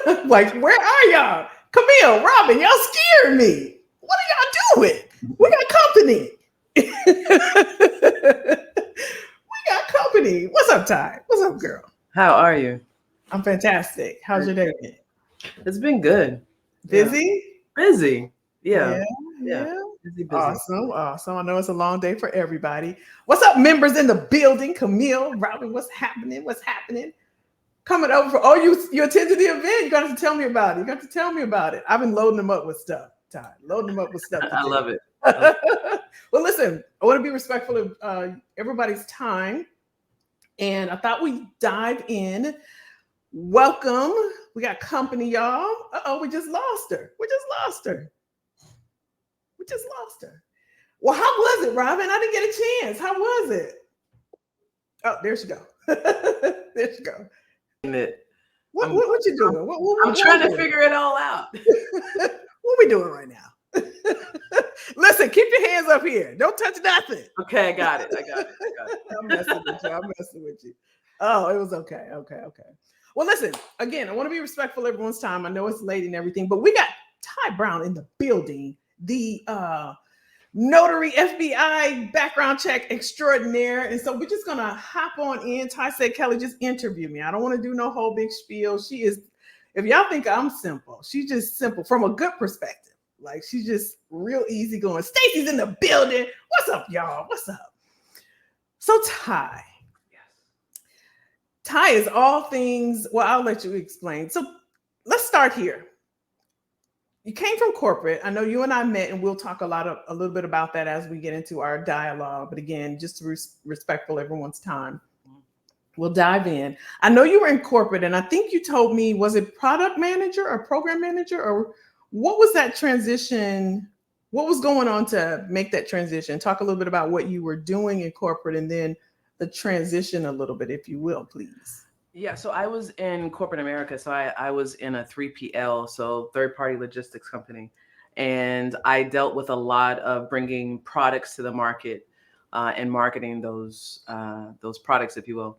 Like, where are y'all? Camille, Robin, y'all scared me. What are y'all doing? We got company. We got company. What's up, Ty? What's up, girl? How are you? I'm fantastic. How's your day been? It's been good. Yeah. Busy? Busy. Yeah. Yeah, Yeah. yeah. Busy. Awesome, awesome. I know it's a long day for everybody. What's up, members in the building? Camille, Robin, what's happening? What's happening? Coming over for you attended the event. You got to tell me about it. You got to tell me about it. I've been loading them up with stuff, Ty. Loading them up with stuff to I do. love it. Well, listen, I want to be respectful of everybody's time. And I thought we'd dive in. Welcome. We got company, y'all. Uh-oh, we just lost her. We just lost her. Well, how was it, Robin? I didn't get a chance. How was it? Oh, there she go. There she go. What you doing? I'm trying to figure it all out. What we doing right now? Listen, keep your hands up here. Don't touch nothing. Okay, I got it. I'm messing with you. Oh, it was okay. Well, listen, again, I want to be respectful of everyone's time. I know it's late and everything, but we got Ty Brown in the building, the notary FBI background check extraordinaire. And so we're just going to hop on in. Ty said, Kelly, just interview me. I don't want to do no whole big spiel. She is, if y'all think I'm simple, she's just simple from a good perspective. Like, she's just real easy going. Stacy's in the building. What's up, y'all? What's up? So Ty. Ty is all things, well, I'll let you explain. So let's start here. You came from corporate. I know you and I met, and we'll talk a little bit about that as we get into our dialogue. But again, just to be respectful of everyone's time, we'll dive in. I know you were in corporate, and I think you told me, was it product manager or program manager, or what was that transition? What was going on to make that transition? Talk a little bit about what you were doing in corporate, and then the transition a little bit, if you will, please. Yeah, so I was in corporate America. So I was in a 3PL, so third-party logistics company. And I dealt with a lot of bringing products to the market and marketing those products, if you will.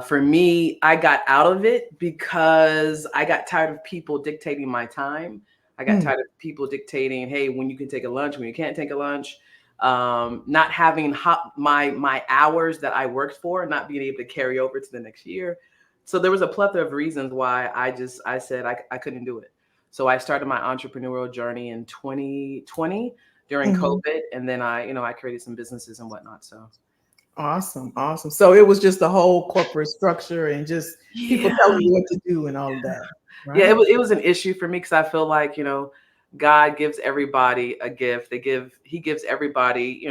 For me, I got out of it because I got tired of people dictating my time. I got tired of people dictating, hey, when you can take a lunch, when you can't take a lunch. Not having my hours that I worked for, not being able to carry over to the next year. So there was a plethora of reasons why I said I couldn't do it. So I started my entrepreneurial journey in 2020 during COVID. And then I created some businesses and whatnot. So. Awesome. So it was just the whole corporate structure and just people telling you what to do and all of that. Right? Yeah, it was an issue for me because I feel like, God gives everybody a gift. He gives everybody,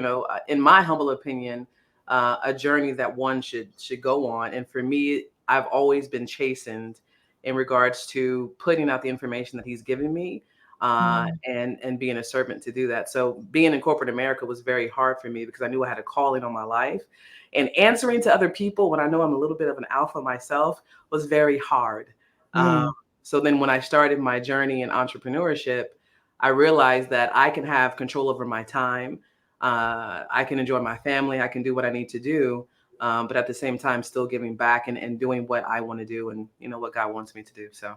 in my humble opinion, a journey that one should go on. And for me, I've always been chastened in regards to putting out the information that he's given me and being a servant to do that. So being in corporate America was very hard for me because I knew I had a calling on my life, and answering to other people when I know I'm a little bit of an alpha myself was very hard. So then when I started my journey in entrepreneurship, I realized that I can have control over my time. I can enjoy my family. I can do what I need to do. But at the same time, still giving back and doing what I want to do and, what God wants me to do. So.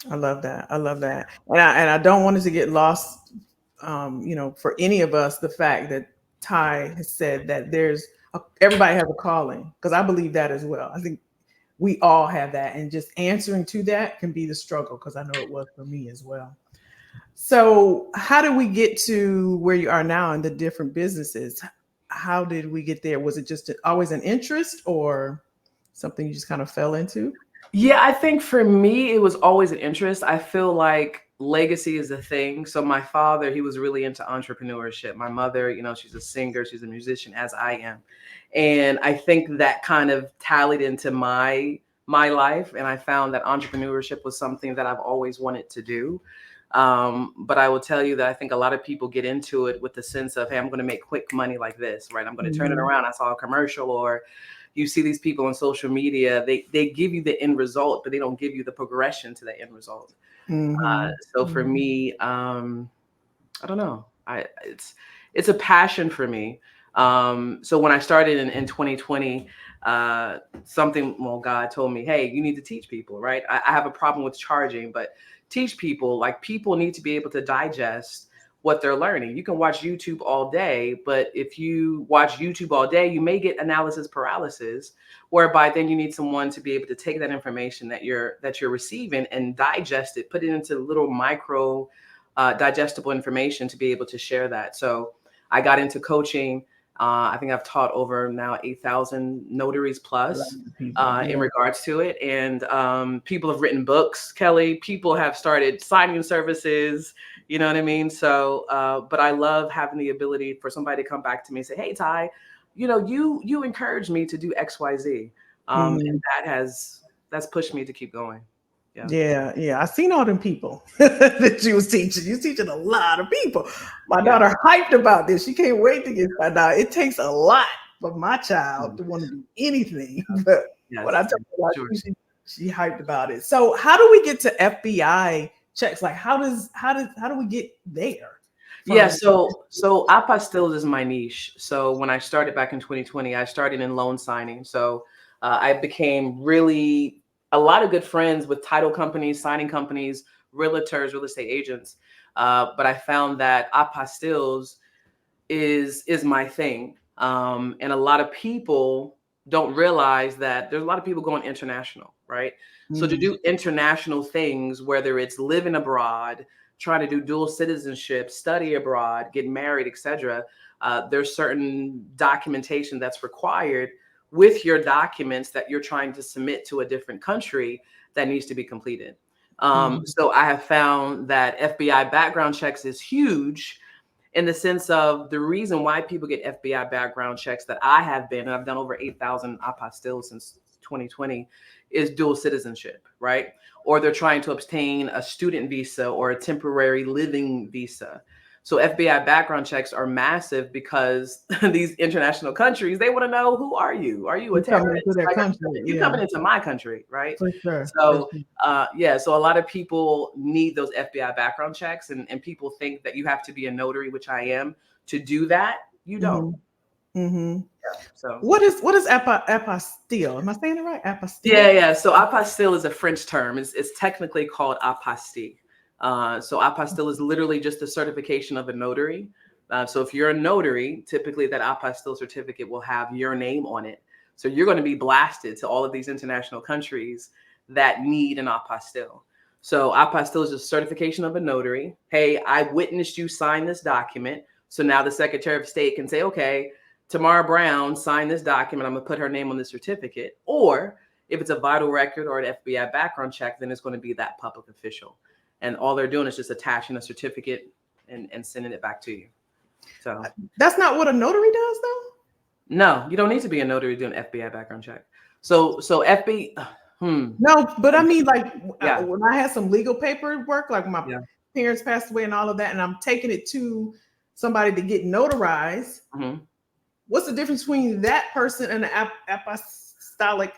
I love that. And I don't want it to get lost, for any of us, the fact that Ty has said that everybody has a calling, because I believe that as well. I think we all have that, and just answering to that can be the struggle, because I know it was for me as well. So how did we get to where you are now in the different businesses? How did we get there? Was it just always an interest or something you just kind of fell into? Yeah, I think for me, it was always an interest. I feel like legacy is a thing. So my father, he was really into entrepreneurship. My mother, she's a singer, she's a musician, as I am. And I think that kind of tallied into my life. And I found that entrepreneurship was something that I've always wanted to do. But I will tell you that I think a lot of people get into it with the sense of, hey, I'm going to make quick money like this, right? I'm going to turn it around. I saw a commercial, or you see these people on social media, they give you the end result, but they don't give you the progression to the end result. So for me, I don't know. It's a passion for me. So when I started in 2020, something, well, God told me, hey, you need to teach people, right? I have a problem with charging, but teach people. Like, people need to be able to digest what they're learning. You can watch YouTube all day, but if you watch YouTube all day, you may get analysis paralysis, whereby then you need someone to be able to take that information that you're receiving and digest it, put it into little micro digestible information to be able to share that. So I got into coaching. I think I've taught over now 8,000 notaries plus in regards to it. And people have written books, Kelly. People have started signing services. You know what I mean? So, but I love having the ability for somebody to come back to me and say, hey, Ty, you encouraged me to do X, Y, Z. And that's pushed me to keep going. Yeah. I seen all them people that you was teaching. You teaching a lot of people. My daughter hyped about this. She can't wait to get found out. It takes a lot for my child to want to do anything. But what I tell her, she hyped about it. So how do we get to FBI checks? Like how do we get there? So apostilles is my niche. So when I started back in 2020, I started in loan signing. So I became really a lot of good friends with title companies, signing companies, realtors, real estate agents. But I found that apostilles is my thing. And a lot of people don't realize that there's a lot of people going international, right? So to do international things, whether it's living abroad, trying to do dual citizenship, study abroad, get married, etc., there's certain documentation that's required with your documents that you're trying to submit to a different country that needs to be completed. So I have found that FBI background checks is huge in the sense of the reason why people get FBI background checks that I have been, and I've done over 8,000 apostilles since 2020, is dual citizenship, right? Or they're trying to obtain a student visa or a temporary living visa. So FBI background checks are massive because these international countries, they want to know, who are you? Are you a terrorist? You coming into my country, right? For sure. So so a lot of people need those FBI background checks, and people think that you have to be a notary, which I am, to do that. You don't. So what is apostille? Am I saying it right? Apostille. Yeah. So apostille is a French term. It's technically called apostille. So apostille is literally just a certification of a notary. So if you're a notary, typically that apostille certificate will have your name on it. So you're going to be blasted to all of these international countries that need an apostille. So apostille is a certification of a notary. Hey, I witnessed you sign this document. So now the Secretary of State can say, okay, Tamara Brown signed this document. I'm going to put her name on the certificate. Or if it's a vital record or an FBI background check, then it's going to be that public official. And all they're doing is just attaching a certificate and sending it back to you. So that's not what a notary does, though? No, you don't need to be a notary to do an FBI background check. So FBI. No, but I mean, like when I had some legal paperwork, like my parents passed away and all of that, and I'm taking it to somebody to get notarized. What's the difference between that person and an apostille? Apostolic,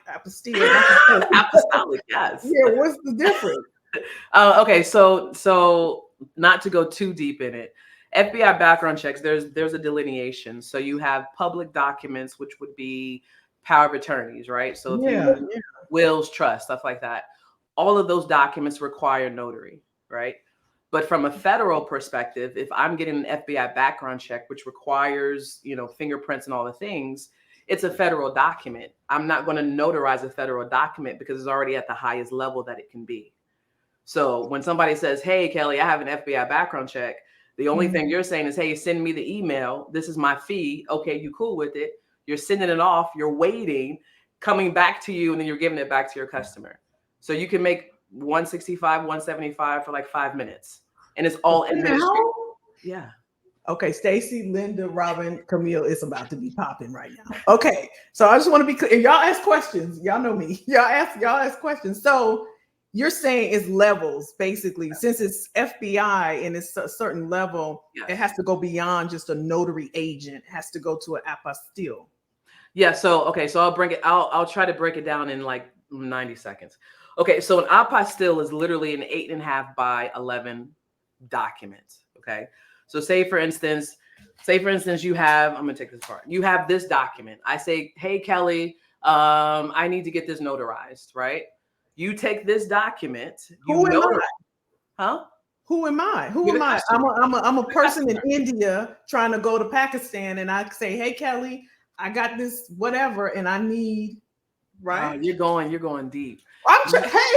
yes. Yeah, what's the difference? Okay, so not to go too deep in it, FBI background checks, there's a delineation. So you have public documents, which would be power of attorneys, right? So if you wills, trust, stuff like that, all of those documents require notary, right? But from a federal perspective, if I'm getting an FBI background check, which requires, fingerprints and all the things, it's a federal document. I'm not going to notarize a federal document because it's already at the highest level that it can be. So when somebody says, hey, Kelly, I have an FBI background check, the only thing you're saying is, hey, send me the email. This is my fee. Okay, you cool with it. You're sending it off. You're waiting, coming back to you, and then you're giving it back to your customer. So you can make $165, $175 for like 5 minutes. And it's all administrative. Yeah. Okay, Stacy, Linda, Robin, Camille, it's about to be popping right now. Okay, so I just want to be clear. Y'all ask questions. Y'all know me. Y'all ask questions. So you're saying it's levels, basically. Since it's FBI and it's a certain level, it has to go beyond just a notary agent. It has to go to an apostille. Yeah. So I'll try to break it down in like 90 seconds. Okay. So an apostille is literally an 8.5 by 11 document. Okay. So say for instance, you have, I'm going to take this apart. You have this document. I say, hey, Kelly, I need to get this notarized, right? You take this document, you Who am notarize, I? huh? Who am I? Who You're am the I? customer. I'm a You're the person in customer. India trying to go to Pakistan, and I say, "Hey, Kelly, I got this whatever, and I need." Right? You're going deep.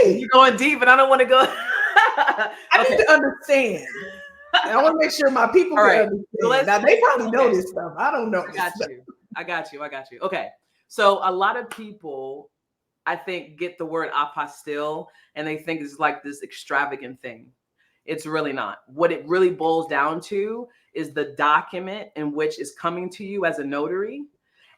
Hey, You're going deep, and I don't want to go. I Okay. need to understand. And I want to make sure my people All can right. understand. So let's. Now they probably know Okay. this stuff. I don't know. I got you. I got you. I got you. Okay. So a lot of people, I think, get the word apostille and they think it's like this extravagant thing. It's really not. What it really boils down to is the document in which is coming to you as a notary,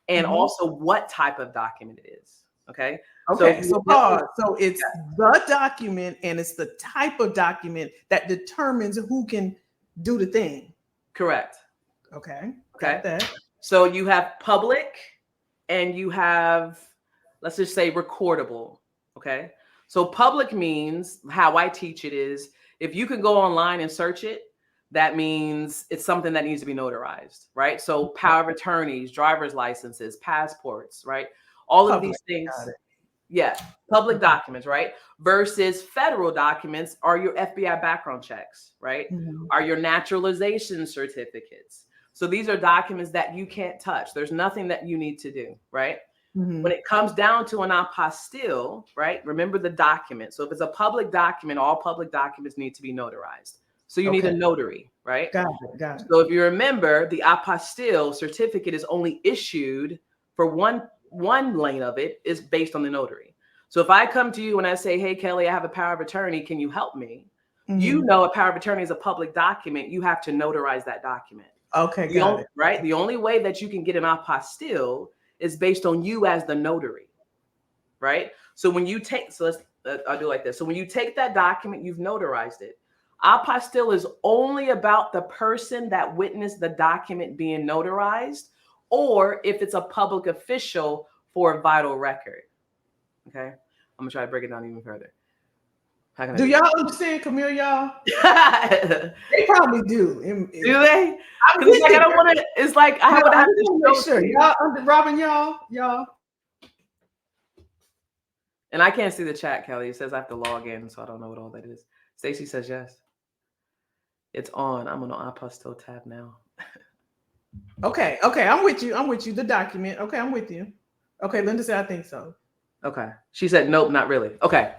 and also what type of document it is. Okay. Okay, so pause. So it's Yeah. the document and it's the type of document that determines who can do the thing. Correct. Okay, Okay. got that. So you have public and you have, let's just say, recordable. Okay. So public means, how I teach it is, if you can go online and search it, that means it's something that needs to be notarized, right? So power of attorneys, driver's licenses, passports, right? All of Public, these things. got it. Yeah. Public documents, right? Versus federal documents are your FBI background checks, right? Are your naturalization certificates. So these are documents that you can't touch. There's nothing that you need to do, right? When it comes down to an apostille, right? Remember the document. So if it's a public document, all public documents need to be notarized. So you need a notary, right? Got it. Got it. So if you remember, the apostille certificate is only issued for one lane of it is based on the notary. So if I come to you and I say, "Hey, Kelly, I have a power of attorney. Can you help me?" You know, a power of attorney is a public document. You have to notarize that document. Okay, got it. Right? The only way that you can get an apostille is based on you as the notary, right? So when you take, so let's, I'll do it like this. So when you take that document, you've notarized it. Apostille is only about the person that witnessed the document being notarized, or if it's a public official for a vital record. Okay. I'm gonna try to break it down even further. Do y'all understand, Camille, y'all? They probably do. Do they? It's like I don't want to. It's like I would have to make sure y'all, Robin, y'all. And I can't see the chat, Kelly. It says I have to log in, so I don't know what all that is. Stacy says yes. It's on. I'm on the apostille tab now. Okay. I'm with you. The document. Okay, I'm with you. Okay, Linda said I think so. Okay. She said nope, not really. Okay.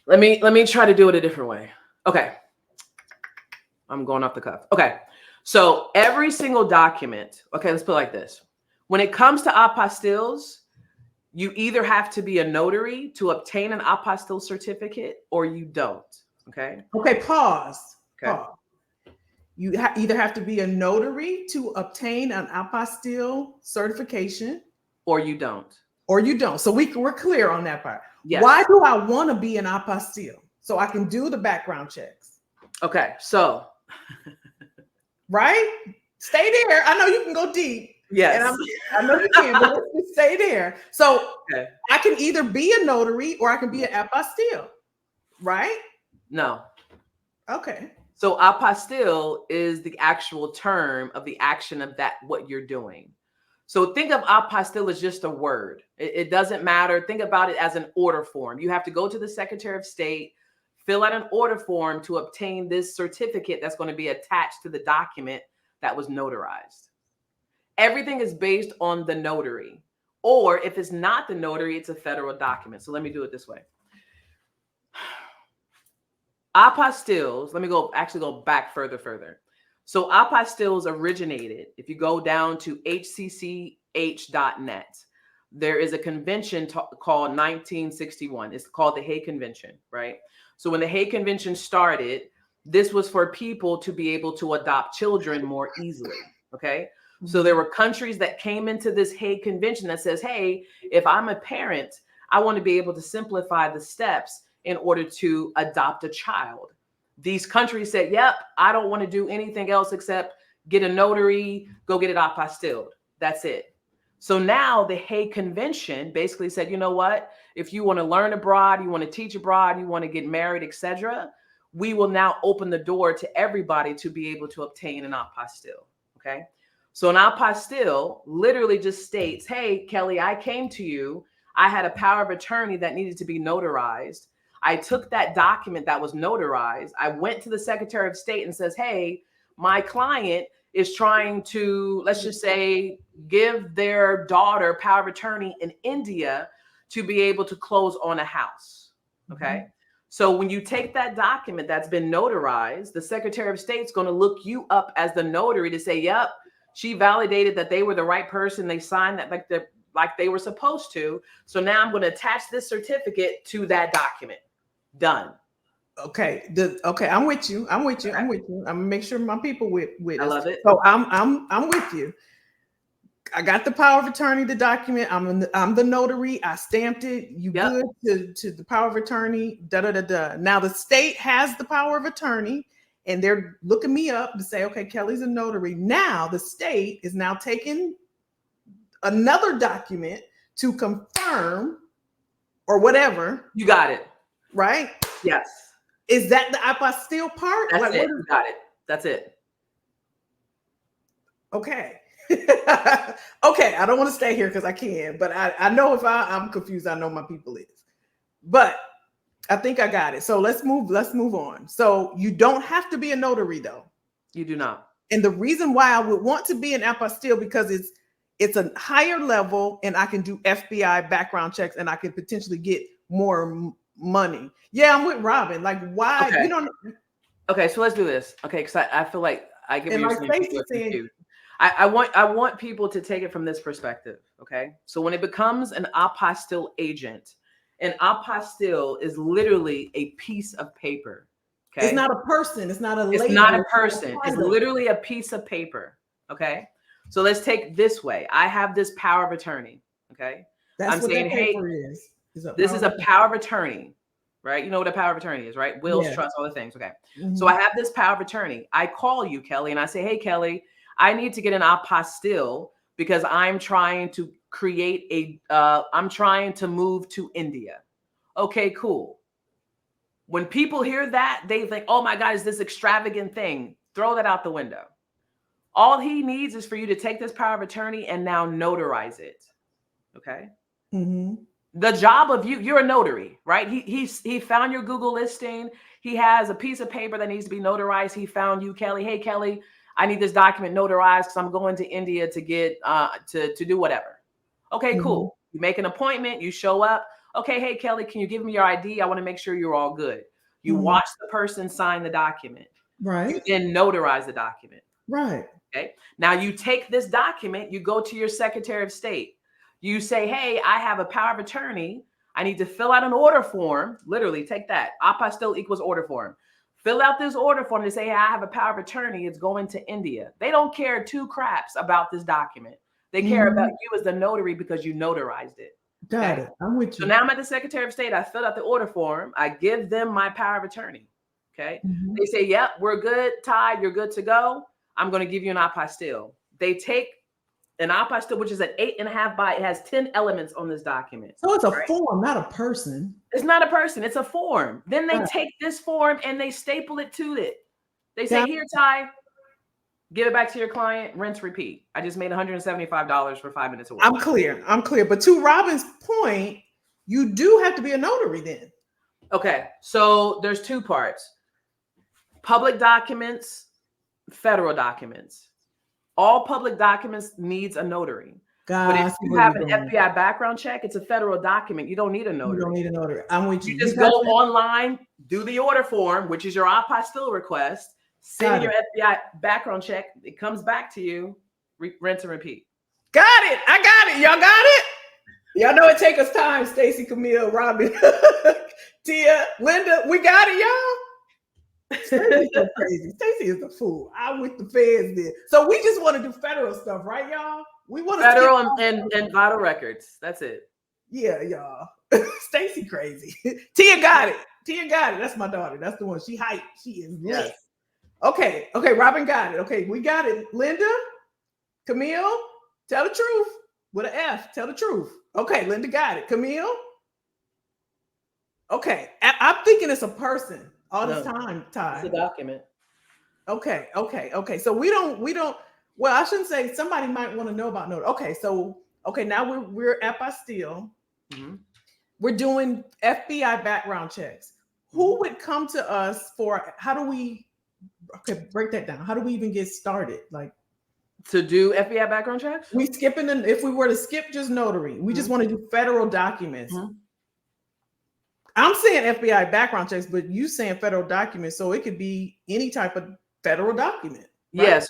Let me try to do it a different way. Okay. I'm going off the cuff. Okay. So every single document, okay, let's put it like this. When it comes to apostilles, you either have to be a notary to obtain an apostille certificate or you don't. Okay. Okay, pause. Okay. Pause. You either have to be a notary to obtain an apostille certification or you don't. So we're clear on that part. Yes. Why do I want to be an apostille? So I can do the background checks. Okay. So. Right? Stay there. I know you can go deep. Yes. And I know you can, but let's just stay there. So I can either be a notary or I can be an apostille. Right? No. Okay. So apostille is the actual term of the action of that, what you're doing. So think of apostille as just a word. It doesn't matter. Think about it as an order form. You have to go to the Secretary of State, fill out an order form to obtain this certificate that's going to be attached to the document that was notarized. Everything is based on the notary. Or if it's not the notary, it's a federal document. So let me do it this way. Apostilles, let me go back further. So apostilles originated, if you go down to hcch.net, there is a convention called 1961. It's called the Hague Convention, right? So when the Hague Convention started, this was for people to be able to adopt children more easily, okay? So there were countries that came into this Hague Convention that says, hey, if I'm a parent, I want to be able to simplify the steps in order to adopt a child. These countries said, yep, I don't want to do anything else except get a notary, go get it apostilled. That's it. So now the Hague Convention basically said, you know what? If you want to learn abroad, you want to teach abroad, you want to get married, etc., we will now open the door to everybody to be able to obtain an apostille. Okay. So an apostille literally just states, hey, Kelly, I came to you. I had a power of attorney that needed to be notarized. I took that document that was notarized. I went to the Secretary of State and says, hey, my client is trying to, let's just say, give their daughter power of attorney in India to be able to close on a house. Okay. Mm-hmm. So when you take that document that's been notarized, the Secretary of State's going to look you up as the notary to say, yep, she validated that they were the right person. They signed that like they were supposed to. So now I'm going to attach this certificate to that document. Done. Okay. Okay. I'm with you. I'm with you. Okay. I'm with you. I'm gonna make sure my people with I us. love it. So I'm with you. I got the power of attorney, the document. I'm the notary. I stamped it. You good to the power of attorney. Da da da da. Now the state has the power of attorney, and they're looking me up to say, okay, Kelly's a notary. Now the state is now taking another document to confirm or whatever. You got it. Right? Yes. Is that the apostille part? That's like, it. You got it. That's it. Okay. Okay. I don't want to stay here because I can, but I know if I'm confused, I know my people is. But I think I got it. So let's move on. So you don't have to be a notary though. You do not. And the reason why I would want to be an apostille because it's a higher level and I can do FBI background checks and I can potentially get more money. Yeah, I'm with Robin. Like, why? Okay. You don't. Okay, so let's do this. Okay, because I feel like I get what you're saying. I want people to take it from this perspective. Okay, so when it becomes an apostille agent, an apostille is literally a piece of paper. Okay, it's not a person. It's not a label. It's not a person. It's literally a piece of paper. Okay, so let's take this way. I have this power of attorney. Okay, that's what saying, that paper is. This is a power of attorney, right? You know what a power of attorney is, right? Wills, trust, all the things. Okay. Mm-hmm. So I have this power of attorney. I call you, Kelly, and I say, hey, Kelly, I need to get an apostille because I'm trying to create I'm trying to move to India. Okay, cool. When people hear that, they think, oh my God, is this extravagant thing? Throw that out the window. All he needs is for you to take this power of attorney and now notarize it. Okay. Mm-hmm. The job of you're a notary, right? He found your Google listing. He has a piece of paper that needs to be notarized. He found you, Kelly. Hey, Kelly, I need this document notarized because I'm going to India to get to do whatever. Okay, cool. You make an appointment. You show up. Okay, hey, Kelly, can you give me your ID? I want to make sure you're all good. You watch the person sign the document. Right. You then notarize the document. Right. Okay. Now you take this document. You go to your Secretary of State. You say, hey, I have a power of attorney. I need to fill out an order form. Literally, take that. Apostille equals order form. Fill out this order form to say, hey, I have a power of attorney. It's going to India. They don't care two craps about this document. They care about you as the notary because you notarized it. Got it. I'm with you. So now I'm at the Secretary of State. I filled out the order form. I give them my power of attorney. Okay. They say, yep, we're good. Ty, you're good to go. I'm going to give you an apostille. They take an apostille, which is an 8.5 by, it has 10 elements on this document. So it's a form, not a person. It's not a person. It's a form. Then they take this form and they staple it to it. They say, here, Ty, give it back to your client, rinse, repeat. I just made $175 for 5 minutes of work. I'm clear. But to Robin's point, you do have to be a notary then. Okay. So there's two parts. Public documents, federal documents. All public documents needs a notary. But if you have an FBI background check, it's a federal document. You don't need a notary. You don't need a notary. I'm with you. You just go online, do the order form, which is your apostille request, send your FBI background check. It comes back to you, rinse and repeat. Got it. I got it. Y'all got it? Y'all know it take us time, Stacy, Camille, Robin, Tia, Linda. We got it, y'all. Stacey's so crazy. Stacey is the fool. I'm with the feds there. So we just want to do federal stuff, right, y'all? We want to federal and vital records. That's it. Yeah, y'all. Stacey crazy. Tia got it. That's my daughter. That's the one. She hyped. She is lit. Yes. Okay. Robin got it. Okay, we got it. Linda, Camille, tell the truth. With an F, tell the truth. Okay, Linda got it. Camille. Okay, I'm thinking it's a person. All this time, Ty. It's a document. Okay. So we don't Well, I shouldn't say somebody might want to know about notary. Okay, so now we're at Bastille. Mhm. We're doing FBI background checks. Who would come to us for? How do we? Okay, break that down. How do we even get started? Like To do FBI background checks? we skipping, and if we were to skip just notary, we just want to do federal documents. Mhm. I'm saying FBI background checks, but you saying federal documents, so it could be any type of federal document. Right?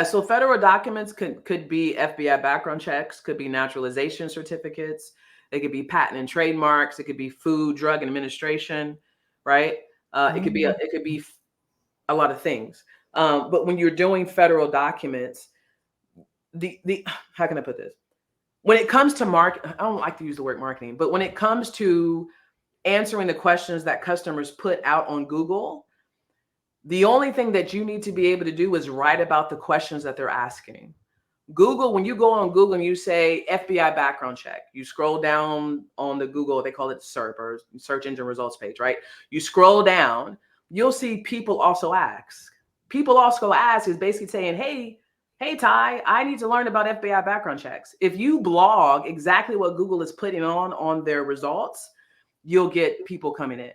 So federal documents could be FBI background checks, could be naturalization certificates, it could be patent and trademarks, it could be food, drug, and administration, right? It could be a lot of things. But when you're doing federal documents, the how can I put this? When it comes to I don't like to use the word marketing, but when it comes to answering the questions that customers put out on Google, the only thing that you need to be able to do is write about the questions that they're asking. Google, when you go on Google and you say FBI background check, you scroll down on the Google, they call it SERP, or search engine results page, right? You scroll down, you'll see people also ask. People also ask is basically saying, hey, Ty, I need to learn about FBI background checks. If you blog exactly what Google is putting on their results, you'll get people coming in.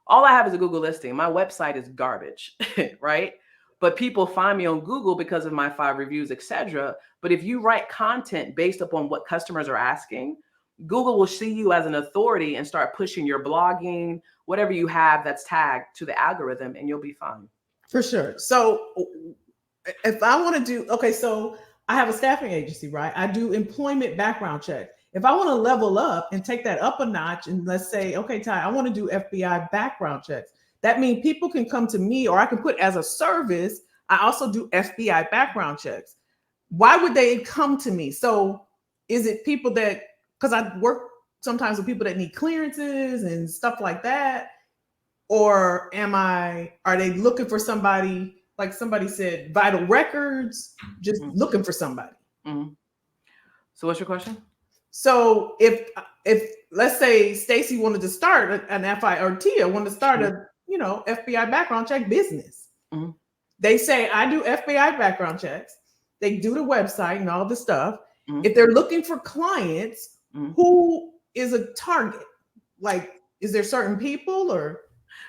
All I have is a Google listing. My website is garbage, right? But people find me on Google because of my 5 reviews, etc. But if you write content based upon what customers are asking, Google will see you as an authority and start pushing your blogging, whatever you have that's tagged to the algorithm, and you'll be fine. For sure. So if I want to do, so I have a staffing agency, right? I do employment background check. If I want to level up and take that up a notch, and let's say, okay, Ty, I want to do FBI background checks. That means people can come to me, or I can put as a service, I also do FBI background checks. Why would they come to me? So is it people that, because I work sometimes with people that need clearances and stuff like that? Or are they looking for somebody, like somebody said, vital records, just looking for somebody? Mm-hmm. So what's your question? So if let's say Stacy wanted to start an FI, or Tia wanted to start a FBI background check business, they say I do FBI background checks. They do the website and all the stuff. If they're looking for clients, who is a target? Like, is there certain people or?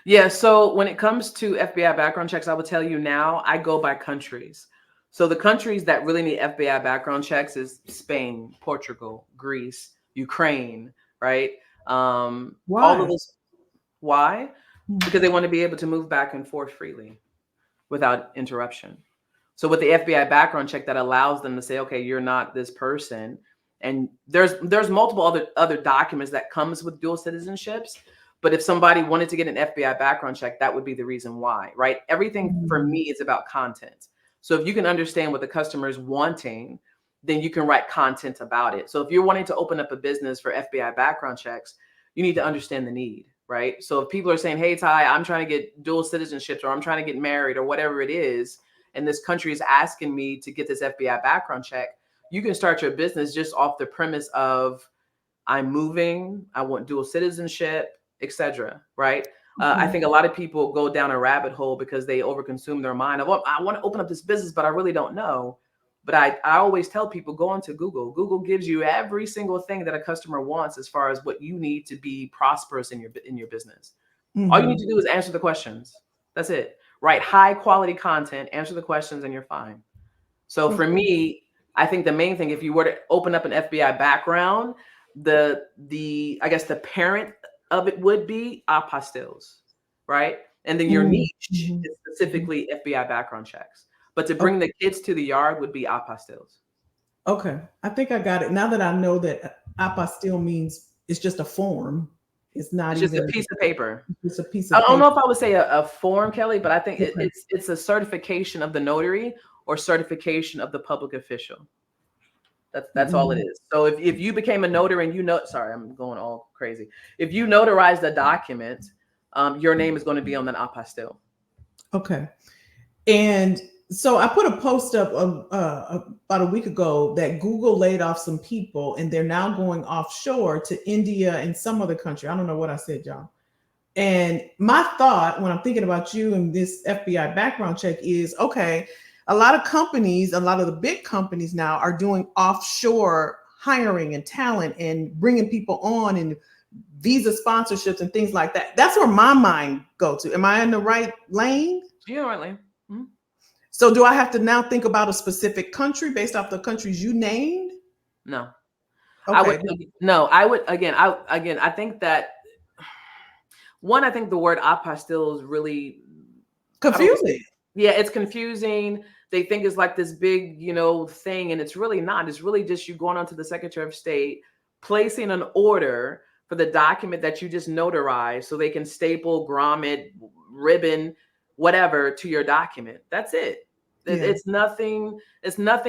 Yeah, so when it comes to FBI background checks, I will tell you now, I go by countries. So the countries that really need FBI background checks is Spain, Portugal, Greece, Ukraine, right? Why? All of this. Why? Because they want to be able to move back and forth freely without interruption. So with the FBI background check, that allows them to say, okay, you're not this person. And there's multiple other documents that comes with dual citizenships. But if somebody wanted to get an FBI background check, that would be the reason why, right? Everything for me is about content. So if you can understand what the customer is wanting, then you can write content about it. So if you're wanting to open up a business for FBI background checks, you need to understand the need, right? So if people are saying, hey, Ty, I'm trying to get dual citizenships, or I'm trying to get married, or whatever it is, and this country is asking me to get this FBI background check, you can start your business just off the premise of, I'm moving, I want dual citizenship, etc. Right? I think a lot of people go down a rabbit hole because they overconsume their mind of, well, I want to open up this business, but I really don't know. But I always tell people, go onto Google. Google gives you every single thing that a customer wants as far as what you need to be prosperous in your business. All you need to do is answer the questions. That's it. Write high quality content, answer the questions, and you're fine. So for me, I think the main thing, if you were to open up an FBI background, I guess the parent of it would be apostilles, right? And then your niche is specifically FBI background checks. But to bring the kids to the yard would be apostilles. Okay, I think I got it. Now that I know that apostille means it's just a form. It's not It's even just a piece of paper. It's a piece of paper. I don't know if I would say a form, Kelly, but I think it's a certification of the notary or certification of the public official. That's all it is. So if you became a notary and sorry, I'm going all crazy. If you notarized a document, your name is going to be on an apostille. Okay. And so I put a post up about a week ago that Google laid off some people and they're now going offshore to India and some other country. I don't know what I said, y'all. And my thought when I'm thinking about you and this FBI background check is, okay, a lot of companies, a lot of the big companies now are doing offshore hiring and talent and bringing people on and visa sponsorships and things like that. That's where my mind go to. Am I in the right lane? You're right, Lane. So do I have to now think about a specific country based off the countries you named? No. Okay. I would I think that one, I think the word apostille is really Confusing. Yeah, it's confusing. They think it's like this big, thing, and it's really not. It's really just you going onto the Secretary of State, placing an order for the document that you just notarized so they can staple, grommet, ribbon, whatever to your document. That's it. Yeah. It's nothing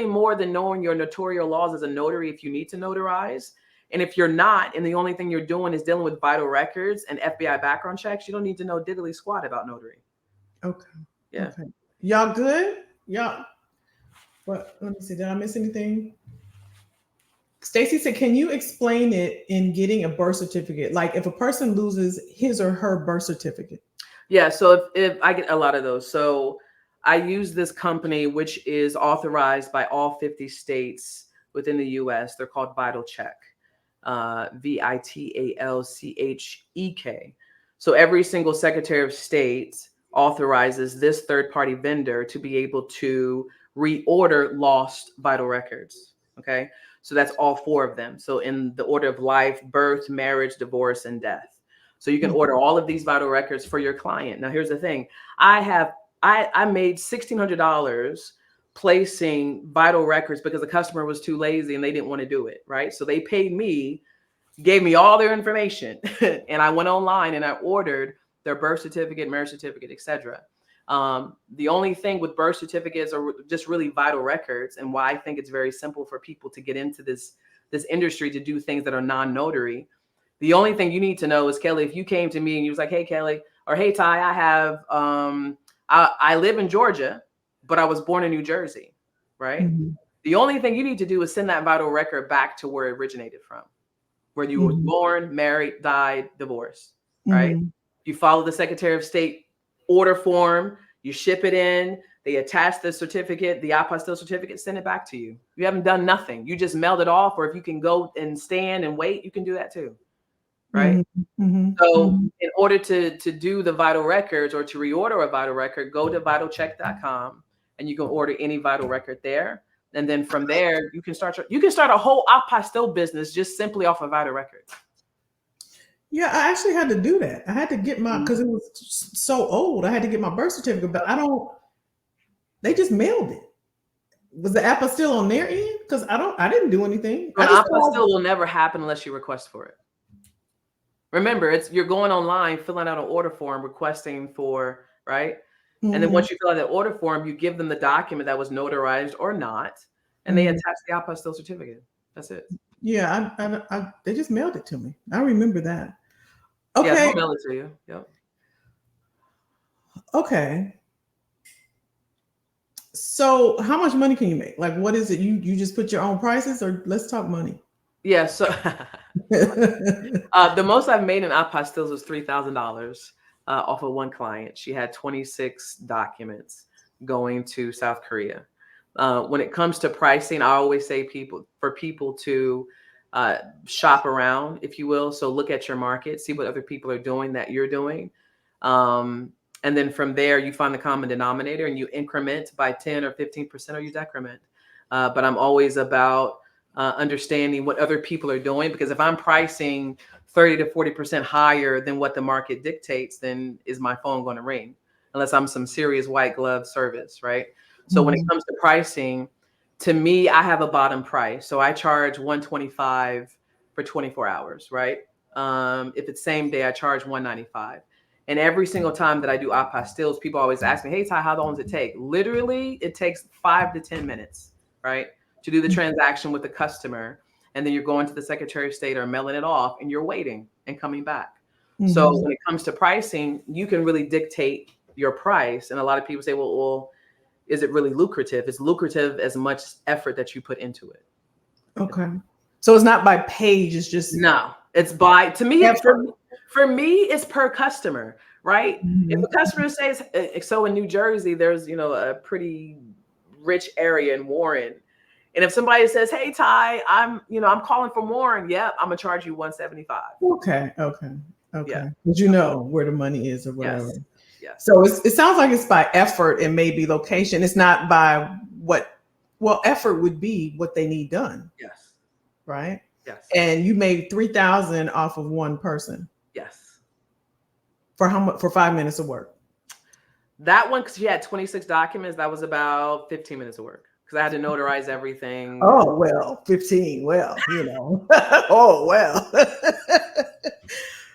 more than knowing your notarial laws as a notary if you need to notarize. And if you're not, and the only thing you're doing is dealing with vital records and FBI background checks, you don't need to know diddly squat about notary. Okay. Yeah. Okay. Y'all good? Y'all. What? Let me see. Did I miss anything? Stacy said, "Can you explain it in getting a birth certificate? Like if a person loses his or her birth certificate." Yeah. So if I get a lot of those, so I use this company which is authorized by all 50 states within the U.S. They're called Vital Check, VITALCHEK. So every single Secretary of State authorizes this third-party vendor to be able to reorder lost vital records. Okay. So that's all 4 of them. So in the order of life, birth, marriage, divorce, and death. So you can order all of these vital records for your client. Now, here's the thing. I made $1,600 placing vital records because the customer was too lazy and they didn't want to do it. Right. So they paid me, gave me all their information, and I went online and I ordered their birth certificate, marriage certificate, etc. The only thing with birth certificates are just really vital records, and why I think it's very simple for people to get into this industry to do things that are non-notary. The only thing you need to know is, Kelly, if you came to me and you was like, "Hey, Kelly," or "Hey, Ty, I have, I live in Georgia, but I was born in New Jersey," right? Mm-hmm. The only thing you need to do is send that vital record back to where it originated from, where you were born, married, died, divorced, right? You follow the Secretary of State order form, you ship it in, they attach the certificate, the apostille certificate, send it back to you. You haven't done nothing. You just mailed it off, or if you can go and stand and wait, you can do that too, right? So in order to do the vital records or to reorder a vital record, go to vitalcheck.com and you can order any vital record there. And then from there, you can start a whole apostille business just simply off of vital records. Yeah, I actually had to do that. I had to get my, because it was so old, I had to get my birth certificate, but they just mailed it. Was the apostille on their end? Because I didn't do anything. An apostille will never happen unless you request for it. Remember, you're going online, filling out an order form, requesting for, right? And then once you fill out that order form, you give them the document that was notarized or not, and they attach the apostille certificate. That's it. Yeah, they just mailed it to me. I remember that. Okay. Yeah, they'll mail it to you. Yep. Okay. So how much money can you make? Like, what is it? You just put your own prices, or let's talk money? Yeah. So the most I've made in apostilles was $3,000 off of one client. She had 26 documents going to South Korea. When it comes to pricing, I always say for people to shop around, if you will. So look at your market, see what other people are doing that you're doing. And then from there, you find the common denominator and you increment by 10 or 15% or you decrement. But I'm always about understanding what other people are doing, because if I'm pricing 30 to 40% higher than what the market dictates, then is my phone going to ring? Unless I'm some serious white glove service, right? So when it comes to pricing, to me, I have a bottom price. So I charge $125 for 24 hours, right? If it's same day, I charge $195. And every single time that I do apostilles, people always ask me, "Hey, Ty, how long does it take?" Literally, it takes 5 to 10 minutes, right, to do the transaction with the customer. And then you're going to the Secretary of State or mailing it off, and you're waiting and coming back. So when it comes to pricing, you can really dictate your price. And a lot of people say, well, is it really lucrative? It's lucrative as much effort that you put into it. Okay. So it's not by page. It's just. No, it's by, to me, for me, it's per customer, right? If a customer says, so in New Jersey, there's, a pretty rich area in Warren. And if somebody says, "Hey, Ty, I'm calling from Warren," yep, I'm gonna charge you $175. Okay. Yeah. But you know where the money is or whatever. Yes. Yes. So it sounds like it's by effort and maybe location. It's not by effort would be what they need done. Yes. Right. Yes. And you made 3,000 off of one person. Yes. For how much? For 5 minutes of work. That one, because she had 26 documents, that was about 15 minutes of work. Because I had to notarize everything. Oh, well, 15. Well, oh, well.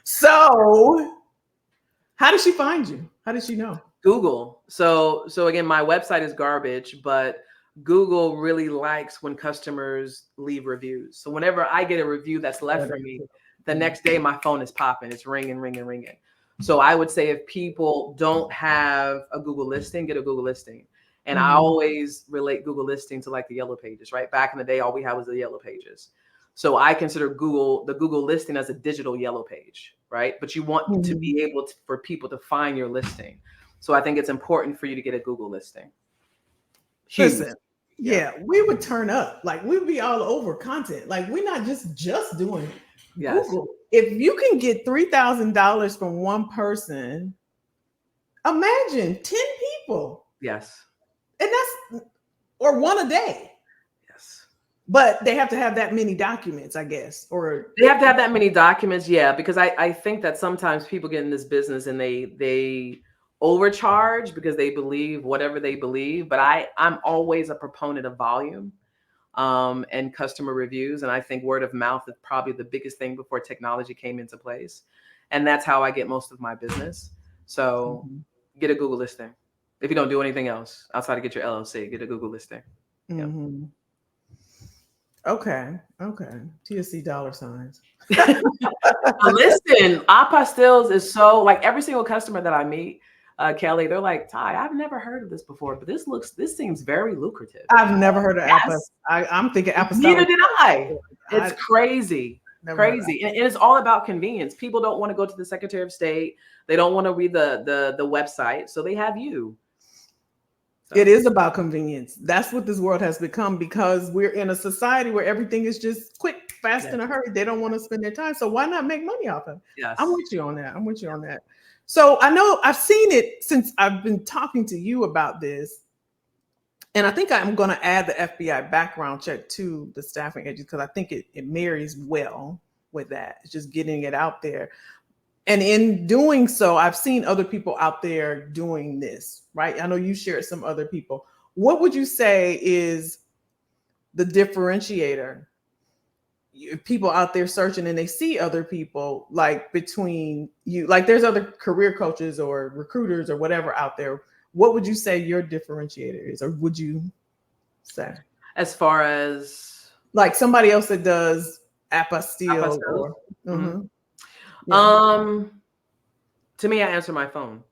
So how did she find you? How did she know? Google. So again, my website is garbage, but Google really likes when customers leave reviews. So whenever I get a review that's left for me, the next day my phone is popping. It's ringing. So I would say if people don't have a Google listing, get a Google listing. And I always relate Google listing to like the yellow pages, right? Back in the day, all we had was the yellow pages. So I consider the Google listing as a digital yellow page, right? But you want to be able for people to find your listing. So I think it's important for you to get a Google listing. Huge. Listen, yeah, we would turn up. Like we'd be all over content. Like we're not just doing Google. If you can get $3,000 from one person, imagine 10 people. Yes. And or one a day. Yes. But they have to have that many documents, I guess. Or they have to have that many documents, yeah, because I think that sometimes people get in this business and they overcharge because they believe whatever they believe. But I'm always a proponent of volume and customer reviews. And I think word of mouth is probably the biggest thing before technology came into place. And that's how I get most of my business. So get a Google listing. If you don't do anything else outside to get your LLC, get a Google listing. Mm-hmm. Okay. TSC dollar signs. Listen, apostilles is so like every single customer that I meet, Kelly, they're like, Ty, I've never heard of this before, but this seems very lucrative. I've never heard of apostille. I'm thinking apostille. Neither did I. It's crazy. Crazy. And it's all about convenience. People don't want to go to the Secretary of State. They don't want to read the website. So they have you. So. It is about convenience. That's what this world has become because we're in a society where everything is just quick, fast, in a hurry. They don't want to spend their time. So why not make money off of it? Yes. I'm with you on that. So I know I've seen it since I've been talking to you about this. And I think I'm going to add the FBI background check to the staffing agency because I think it marries well with that. It's just getting it out there. And in doing so, I've seen other people out there doing this, right? I know you shared some other people. What would you say is the differentiator? People out there searching and they see other people like between you, like there's other career coaches or recruiters or whatever out there. What would you say your differentiator is, or would you say? As far as like somebody else that does apostille or to me, I answer my phone.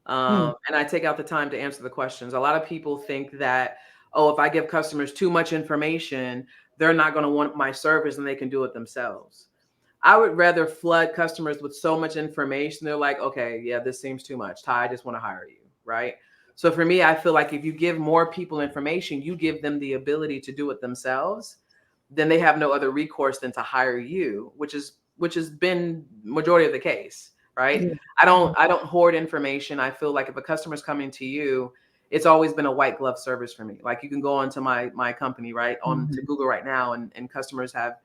And I take out the time to answer the questions. A lot of people think that, if I give customers too much information, they're not going to want my service and they can do it themselves. I would rather flood customers with so much information. They're like, okay, yeah, this seems too much. Ty, I just want to hire you, right? So for me, I feel like if you give more people information, you give them the ability to do it themselves, then they have no other recourse than to hire you, which has been majority of the case, right? Yeah. I don't hoard information. I feel like if a customer's coming to you, it's always been a white glove service for me. Like you can go onto my company, right, on to Google right now, and customers have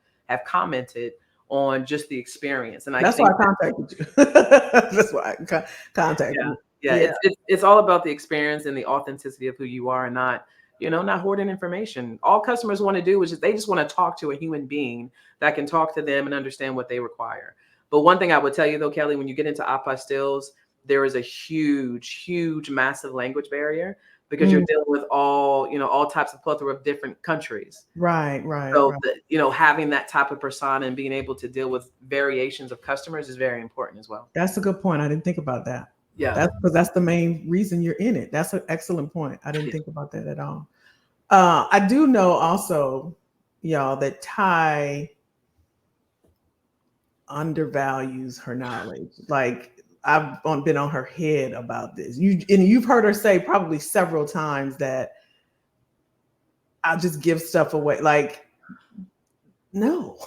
commented on just the experience. And that's why I contacted you. That's why I contacted you. Yeah. It's all about the experience and the authenticity of who you are, and not hoarding information. All customers want to do is they just want to talk to a human being that can talk to them and understand what they require. But one thing I would tell you though, Kelly, when you get into apostilles, there is a huge, massive language barrier because you're dealing with all types of plethora of different countries. Right. So, having that type of persona and being able to deal with variations of customers is very important as well. That's a good point. I didn't think about that. Yeah. That's the main reason you're in it. That's an excellent point. I didn't think about that at all. I do know also, y'all, that Ty undervalues her knowledge. Like I've been on her head about this. You've heard her say probably several times that I'll just give stuff away. Like, no.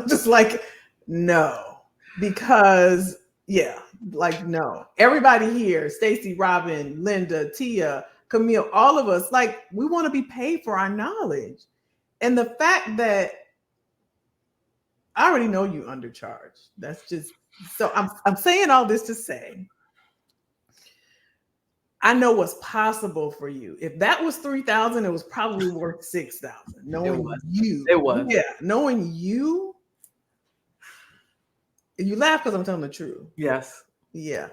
Just like, no. Because yeah, like no. Everybody here, Stacy, Robin, Linda, Tia, Camille, all of us, like we want to be paid for our knowledge. And the fact that I already know you undercharged. That's just so I'm saying all this to say I know what's possible for you. If that was 3,000, it was probably worth 6,000. Knowing you, It was. yeah, knowing you. You laugh because I'm telling the truth. Yes. Yeah.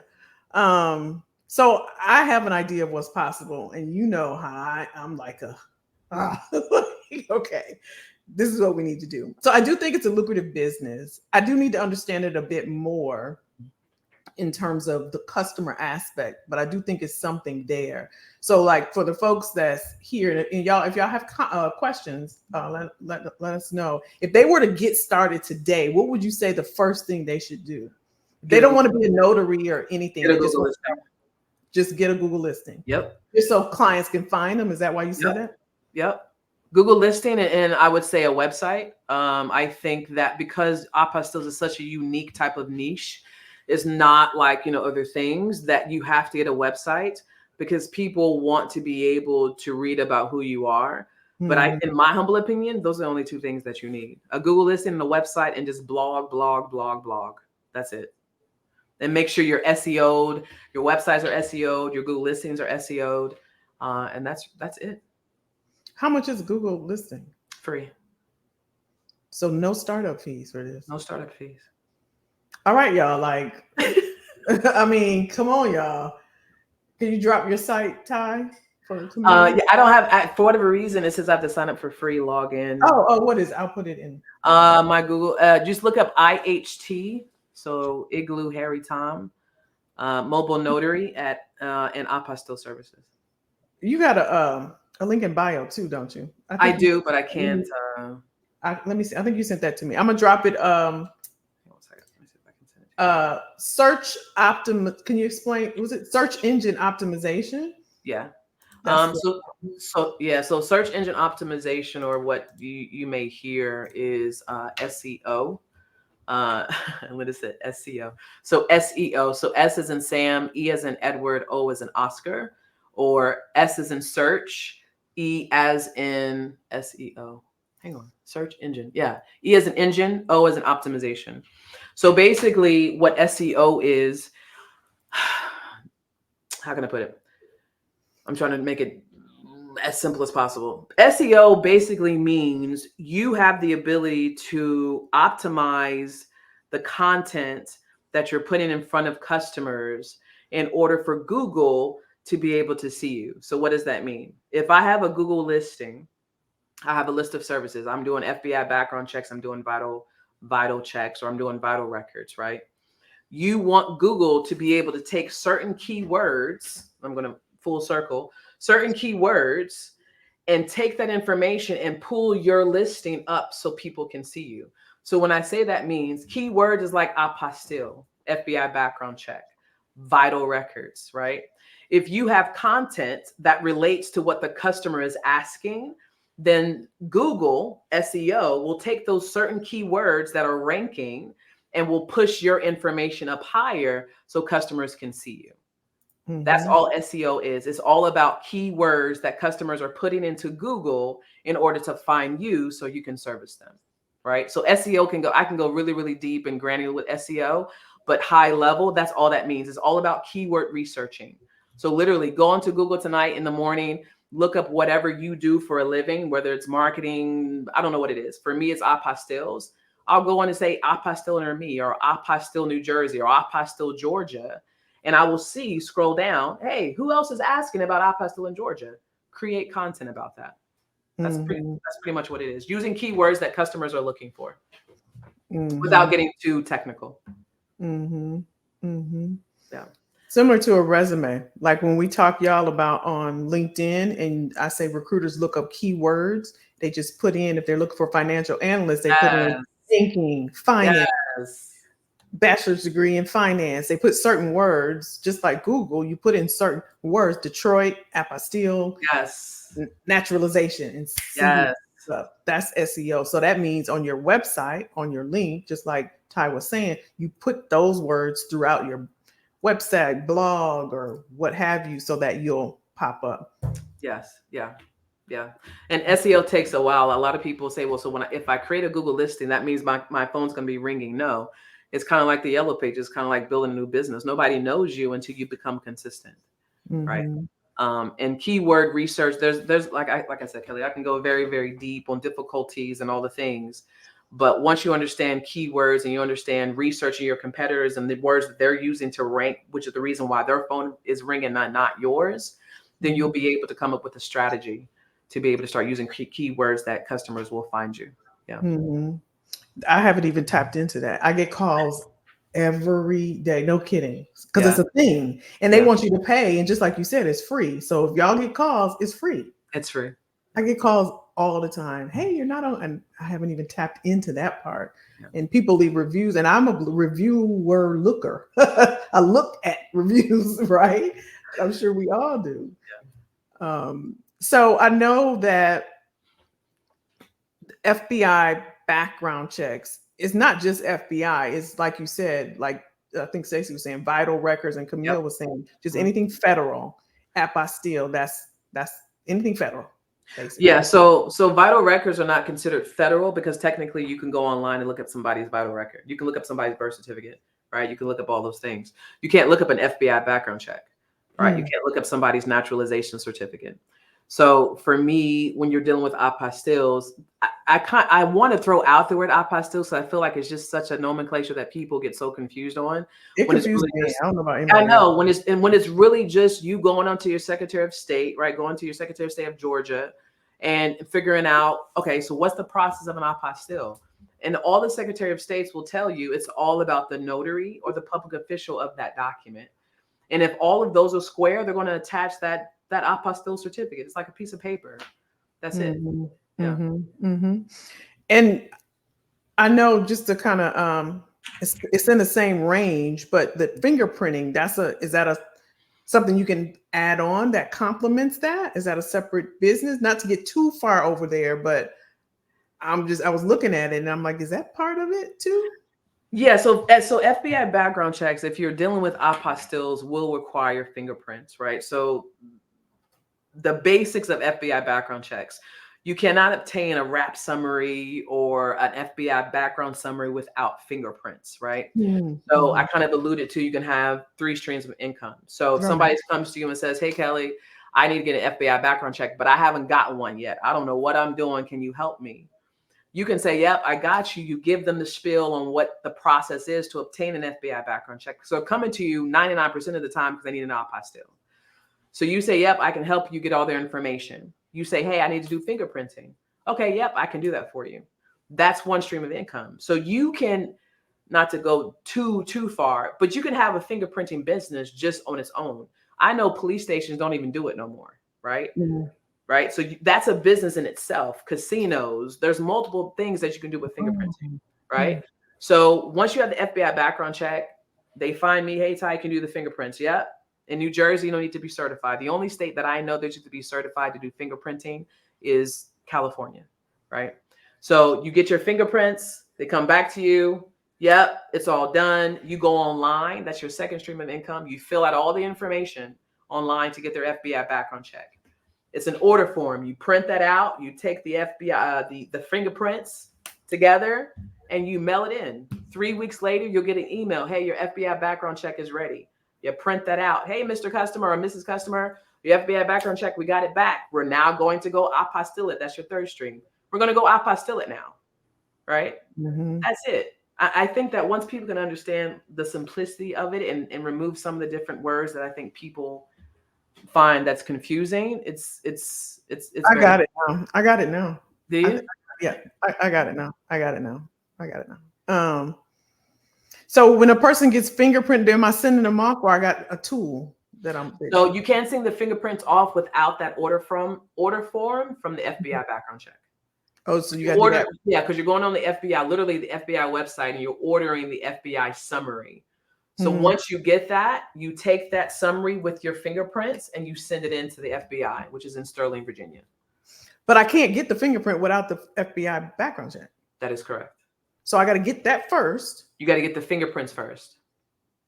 So I have an idea of what's possible, and you know how I'm like okay, this is what we need to do. So I do think it's a lucrative business. I do need to understand it a bit more in terms of the customer aspect, but I do think it's something there. So like for the folks that's here, and y'all, if y'all have questions, let us know. If they were to get started today, what would you say the first thing they should do? They don't want to be a notary or anything. They just get a Google listing. Yep. Just so clients can find them. Is that why you said that? Yep. Google listing, and I would say a website. I think that because apostilles is such a unique type of niche, it's not like, other things that you have to get a website because people want to be able to read about who you are. But in my humble opinion, those are the only two things that you need: a Google listing and a website, and just blog. That's it. And make sure you're SEO'd, your websites are SEO'd, your Google listings are SEO'd, and that's it. How much is Google listing? Free. So no startup fees for this. No startup fees. All right, y'all. Like, I mean, come on, y'all. Can you drop your site, Ty? Yeah, I don't have, for whatever reason, it says I have to sign up for free login. Oh, what is? I'll put it in. My Google. Just look up IHT. So Igloo Harry Tom, mobile notary at and apostille services. You got a link in bio too, don't you? I do, but I can't. Let me see. I think you sent that to me. I'm gonna drop it. Search Can you explain? Was it search engine optimization? Yeah. So search engine optimization, or what you may hear is SEO. What is it? SEO. So SEO. So S as in Sam, E as in Edward, O as in Oscar, or S as in search, E as in SEO. Hang on. Search engine. Yeah. E as an engine, O as an optimization. So basically what SEO is, how can I put it? I'm trying to make it as simple as possible. SEO basically means you have the ability to optimize the content that you're putting in front of customers in order for Google to be able to see you. So what does that mean? If I have a Google listing, I have a list of services. I'm doing FBI background checks. I'm doing vital checks, or I'm doing vital records, right? You want Google to be able to take certain keywords. I'm going to full circle, certain keywords, and take that information and pull your listing up so people can see you. So when I say that means keywords is like apostille, FBI background check, vital records, right? If you have content that relates to what the customer is asking, then Google SEO will take those certain keywords that are ranking and will push your information up higher so customers can see you. That's all SEO is. It's all about keywords that customers are putting into Google in order to find you so you can service them, right? So SEO I can go really, really deep and granular with SEO, but high level, that's all that means. It's all about keyword researching. So literally go onto Google tonight in the morning, look up whatever you do for a living, whether it's marketing, I don't know what it is. For me, it's apostilles. I'll go on and say apostille near me, or apostille New Jersey, or apostille Georgia. And I will scroll down, hey, who else is asking about apostille in Georgia? Create content about that. That's pretty much what it is. Using keywords that customers are looking for without getting too technical. Yeah. Similar to a resume. Like when we talk y'all about on LinkedIn, and I say recruiters look up keywords, they just put in, if they're looking for financial analysts, they put in thinking, finance. bachelor's degree in finance. They put certain words, just like Google, you put in certain words, Detroit, apostille, Yes. naturalization, and see Yes. stuff. That's SEO. So that means on your website, on your link, just like Ty was saying, you put those words throughout your website, blog, or what have you, so that you'll pop up. Yes. Yeah. Yeah. And SEO takes a while. A lot of people say, well, so if I create a Google listing, that means my phone's going to be ringing. No, it's kind of like the yellow page. It's kind of like building a new business. Nobody knows you until you become consistent. Right. Mm-hmm. And keyword research, there's like I said, Kelly, I can go very, very deep on difficulties and all the things. But once you understand keywords and you understand researching your competitors and the words that they're using to rank, which is the reason why their phone is ringing, not yours, then you'll be able to come up with a strategy to be able to start using keywords that customers will find you. Yeah. Mm-hmm. I haven't even tapped into that. I get calls every day. No kidding. Because Yeah. it's a thing. And they Yeah. want you to pay. And just like you said, it's free. So if y'all get calls, it's free. It's free. I get calls all the time. Hey, you're not on. And I haven't even tapped into that part. Yeah. And people leave reviews. And I'm a reviewer looker. I look at reviews, right? I'm sure we all do. Yeah. So I know that FBI background checks. It's not just FBI. It's like you said, like I think Stacey was saying, vital records, and Camille Yep. was saying just Mhm. anything federal. Apostille, that's anything federal, basically. Yeah, so vital records are not considered federal because technically you can go online and look up somebody's vital record. You can look up somebody's birth certificate, right? You can look up all those things. You can't look up an FBI background check, right? You can't look up somebody's naturalization certificate. So for me, when you're dealing with apostilles, I want to throw out the word apostille, so I feel like it's just such a nomenclature that people get so confused on. It When it's confused really me. just, I don't know about I anybody else. know when it's really just you going onto your Secretary of State, right? Going to your Secretary of State of Georgia and figuring out, okay, so what's the process of an apostille? And all the Secretary of States will tell you it's all about the notary or the public official of that document. And if all of those are square, they're going to attach that apostille certificate. It's like a piece of paper. That's it. Yeah. And I know, just to kind of it's in the same range, but the fingerprinting, is that a something you can add on that complements that? Is that a separate business? Not to get too far over there, but I was looking at it and I'm like, is that part of it too? Yeah, so FBI background checks, if you're dealing with apostilles, will require fingerprints, right? So the basics of FBI background checks, you cannot obtain a rap summary or an FBI background summary without fingerprints, right? So I kind of alluded to, you can have 3 streams of income. So if somebody comes to you and says, hey, Kelly, I need to get an FBI background check, but I haven't gotten one yet. I don't know what I'm doing. Can you help me? You can say, yep, I got you. You give them the spiel on what the process is to obtain an FBI background check. So coming to you 99% of the time because they need an apostille. So you say, yep, I can help you get all their information. You say, hey, I need to do fingerprinting. Okay, yep, I can do that for you. That's one stream of income. So you can, not to go too far, but you can have a fingerprinting business just on its own. I know police stations don't even do it no more, right? Right. So that's a business in itself. Casinos, there's multiple things that you can do with fingerprinting, right? So once you have the FBI background check, they find me, hey, Ty, can you do the fingerprints? Yep. In New Jersey, you don't need to be certified. The only state that I know that you have to be certified to do fingerprinting is California, right? So you get your fingerprints, they come back to you. Yep, it's all done. You go online. That's your second stream of income. You fill out all the information online to get their FBI background check. It's an order form. You print that out. You take the FBI, the fingerprints together, and you mail it in. 3 weeks later, you'll get an email. Hey, your FBI background check is ready. You print that out. Hey, Mr. Customer or Mrs. Customer, your FBI background check, we got it back. We're now going to go apostille it. That's your third stream. We're going to go apostille it now, right? That's it. I think that once people can understand the simplicity of it and remove some of the different words that I think people find that's confusing, it's I got it now. I got it now. Do you? Yeah, I got it now. I got it now. So when a person gets fingerprinted, am I sending them off, or I got a tool that I'm? No, you can't send the fingerprints off without that order form from the FBI background check. Oh, so you You got to do order, that. yeah, because you're going on the FBI, literally the FBI website, and you're ordering the FBI summary. So Mhm. once you get that, you take that summary with your fingerprints and you send it into the FBI, which is in Sterling, Virginia. But I can't get the fingerprint without the FBI background check. That is correct. So I got to get that first. You got to get the fingerprints first.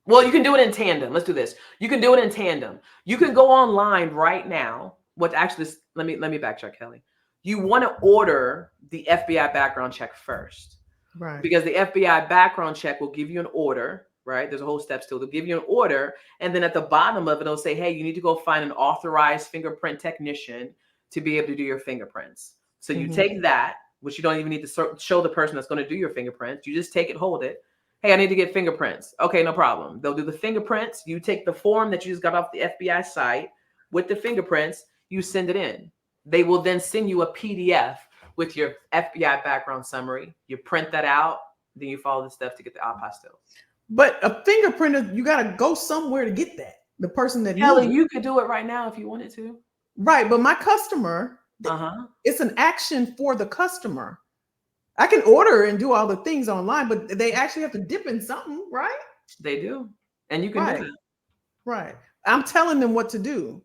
Well, you can do it in tandem. Let's do this. You can do it in tandem. You can go online right now. What actually? Let me backtrack, Kelly. You want to order the FBI background check first, Right. because the FBI background check will give you an order. Right? There's a whole steps to it. They'll give you an order, and then at the bottom of it, it'll say, "Hey, you need to go find an authorized fingerprint technician to be able to do your fingerprints." So you take that, which you don't even need to show the person that's going to do your fingerprints. You just take it, hold it. Hey, I need to get fingerprints. Okay, no problem. They'll do the fingerprints. You take the form that you just got off the FBI site with the fingerprints, you send it in. They will then send you a PDF with your FBI background summary. You print that out, then you follow the steps to get the apostille. But a fingerprint, you got to go somewhere to get that. The person that Kelly, needs it. you could do it right now if you wanted to. Right. But my customer, it's an action for the customer. I can order and do all the things online, but they actually have to dip in something, right? They do. And you can do that. Right. I'm telling them what to do.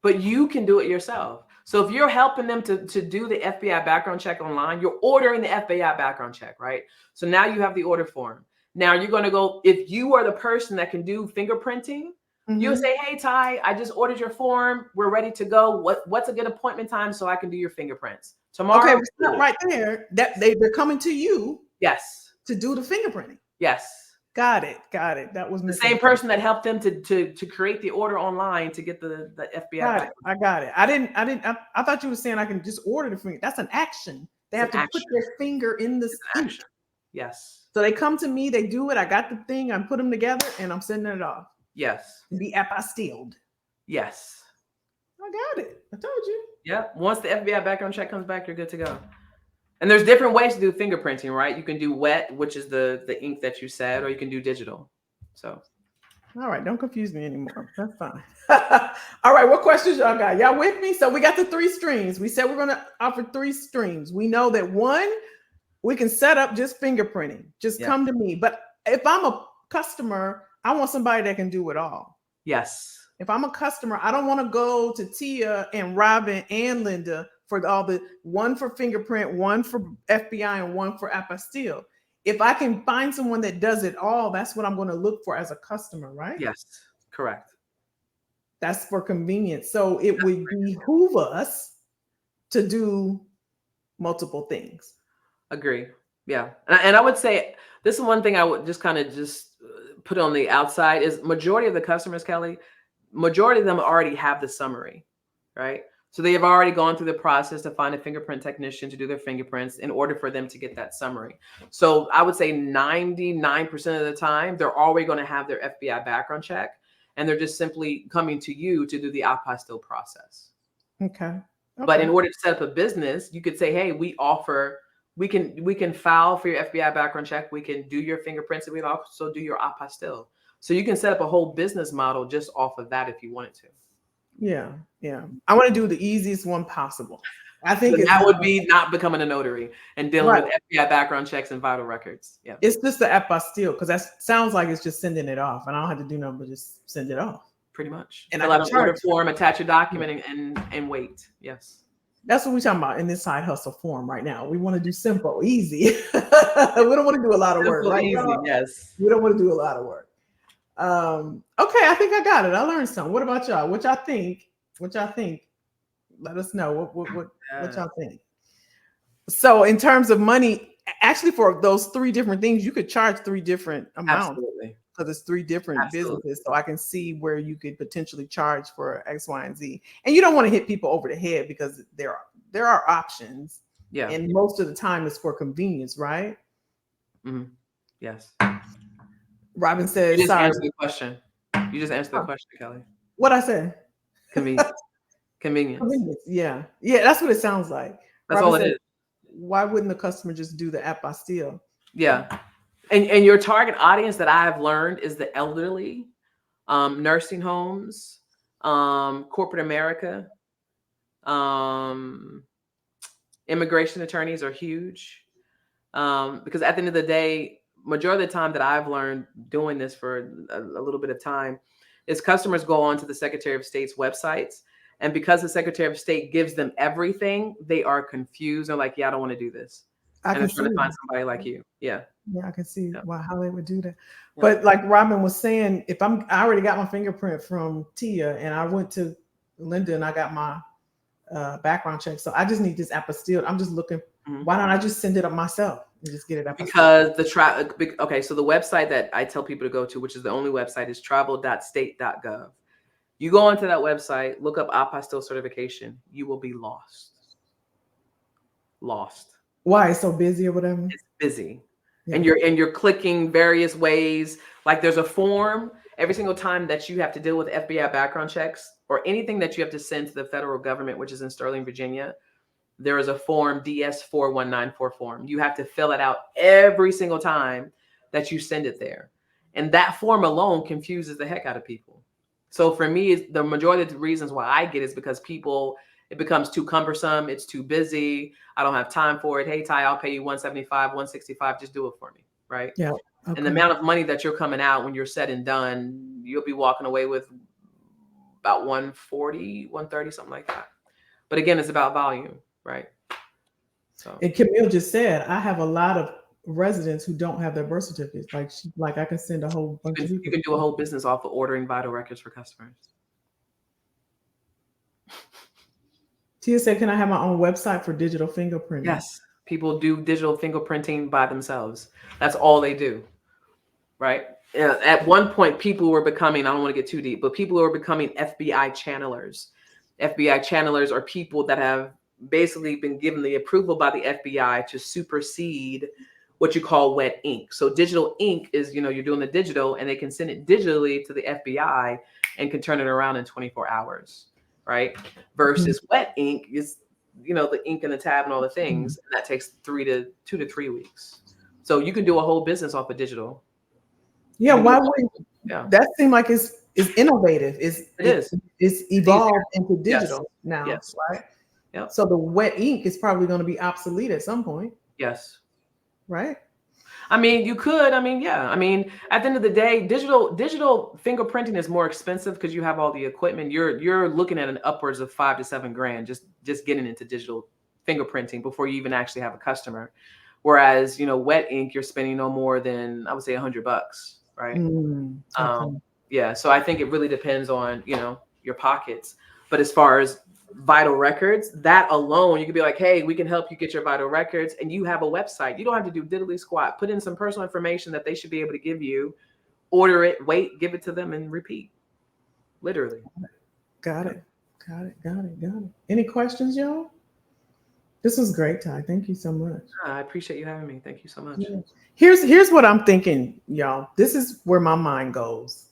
But you can do it yourself. So if you're helping them to do the FBI background check online, you're ordering the FBI background check, right? So now you have the order form. Now you're going to go, if you are the person that can do fingerprinting, you'll say, "Hey, Ty, I just ordered your form. We're ready to go. What's a good appointment time so I can do your fingerprints tomorrow?" Okay, right there. That they're coming to you. Yes. To do the fingerprinting. Yes. Got it. That was the same person that helped them to create the order online to get the FBI. Got it. I got it. I thought you were saying I can just order the finger. That's an action. They have to put their finger in the ink. Yes. So they come to me, they do it. I got the thing, I put them together, and I'm sending it off. Yes. Be apostilled. Yes. I got it. I told you. Yeah. Once the FBI background check comes back, you're good to go. And there's different ways to do fingerprinting, right? You can do wet, which is the ink that you said, or you can do digital. So. All right, don't confuse me anymore. That's fine. All right, what questions y'all got? Y'all with me? So we got the 3 streams. We said we're going to offer 3 streams. We know that one, we can set up just fingerprinting. Just come to me. But if I'm a customer, I want somebody that can do it all. Yes. If I'm a customer, I don't want to go to Tia and Robin and Linda for all the one for fingerprint, one for FBI, and one for apostille. If I can find someone that does it all, that's what I'm going to look for as a customer, right? Yes, correct. That's for convenience. So it would behoove us to do multiple things. Agree. Yeah. And I would say this is one thing I would just kind of put on the outside is majority of the customers, Kelly, majority of them already have the summary, right? So they have already gone through the process to find a fingerprint technician to do their fingerprints in order for them to get that summary. So I would say 99% of the time, they're already going to have their FBI background check, and they're just simply coming to you to do the apostille process. Okay. But in order to set up a business, you could say, "Hey, we can file for your FBI background check. We can do your fingerprints, and we can also do your apostille." So you can set up a whole business model just off of that if you wanted to. Yeah. I want to do the easiest one possible. I think that would be not becoming a notary and dealing with FBI background checks and vital records. Yeah. It's just the apostille because that sounds like it's just sending it off, and I don't have to do nothing but just send it off. Pretty much. And fill out an order form, attach a document, and wait. Yes. That's what we're talking about in this side hustle form right now. We want to do simple, easy. We don't want to do a lot of work, right? Easy, yes. We don't want to do a lot of work. Okay, I think I got it. I learned something. What about y'all? What y'all think? Let us know. What y'all think? So in terms of money, actually for those 3 different things, you could charge 3 different amounts. Absolutely. Because it's 3 different businesses. So I can see where you could potentially charge for X, Y, and Z. And you don't want to hit people over the head because there are options. Yeah. And most of the time it's for convenience, right? Mm-hmm. Yes. Robin said, you just answered the question. You just answered the question, Kelly. What I said? Convenience. Convenience. Yeah, that's what it sounds like. That's all it is. Why wouldn't the customer just do the apostille? Yeah. And your target audience that I have learned is the elderly, nursing homes, corporate America, Immigration attorneys are huge, because at the end of the day, majority of the time that I've learned doing this for a little bit of time is customers go on to the Secretary of State's websites. And because the Secretary of State gives them everything, they are confused. They're like, yeah, I don't want to do this. I And can they're trying see to find that. somebody like you. Yeah. Yeah, I can see Yeah. how they would do that. Yeah. But like Robin was saying, if I already got my fingerprint from Tia, and I went to Linda and I got my background check, so I just need this apostille. I'm just looking. Mhm. Why don't I just send it up myself and just get it apostille? Because okay, so the website that I tell people to go to, which is the only website, is travel.state.gov. You go onto that website, look up apostille certification, you will be lost. Lost. Why it's so busy or whatever? It's busy. Yeah. And you're clicking various ways. Like there's a form every single time that you have to deal with FBI background checks or anything that you have to send to the federal government, which is in Sterling, Virginia. There is a form, DS4194 form. You have to fill it out every single time that you send it there. And that form alone confuses the heck out of people. So for me, the majority of the reasons why I get is because it becomes too cumbersome. It's too busy. I don't have time for it. Hey, Ty, I'll pay you $175, $165. Just do it for me. Right. Yeah. Okay. And the amount of money that you're coming out when you're said and done, you'll be walking away with about 140, 130, something like that. But again, it's about volume. Right. So. And Camille just said, I have a lot of residents who don't have their birth certificates. Like I can send a whole bunch of people. You can do a whole business off of ordering vital records for customers. Tia said, can I have my own website for digital fingerprinting? Yes. People do digital fingerprinting by themselves. That's all they do. Right. At one point, people were becoming, I don't want to get too deep, but people were becoming FBI channelers. FBI channelers are people that have basically been given the approval by the FBI to supersede what you call wet ink. So digital ink is, you're doing the digital and they can send it digitally to the FBI and can turn it around in 24 hours. Right. Versus wet ink is, the ink and the tab and all the things. And that takes 2 to 3 weeks. So you can do a whole business off of digital. Yeah. Why would that seem like it's innovative? It's evolved into digital now. Yes. Right. Yep. So the wet ink is probably going to be obsolete at some point. Yes. Right. I mean, you could. At the end of the day, digital fingerprinting is more expensive because you have all the equipment. You're looking at an upwards of $5,000 to $7,000 just getting into digital fingerprinting before you even actually have a customer. Whereas, wet ink, you're spending no more than, I would say, $100, right? Okay. Yeah. So I think it really depends on, your pockets. But as far as vital records, that alone, you could be like, hey, we can help you get your vital records, and you have a website. You don't have to do diddly squat. Put in some personal information that they should be able to give you, order it, wait, give it to them, and repeat. Literally. Got it. Any questions, y'all? This was great, Ty. Thank you so much. I appreciate you having me. Thank you so much. Yeah. Here's what I'm thinking, y'all. This is where my mind goes.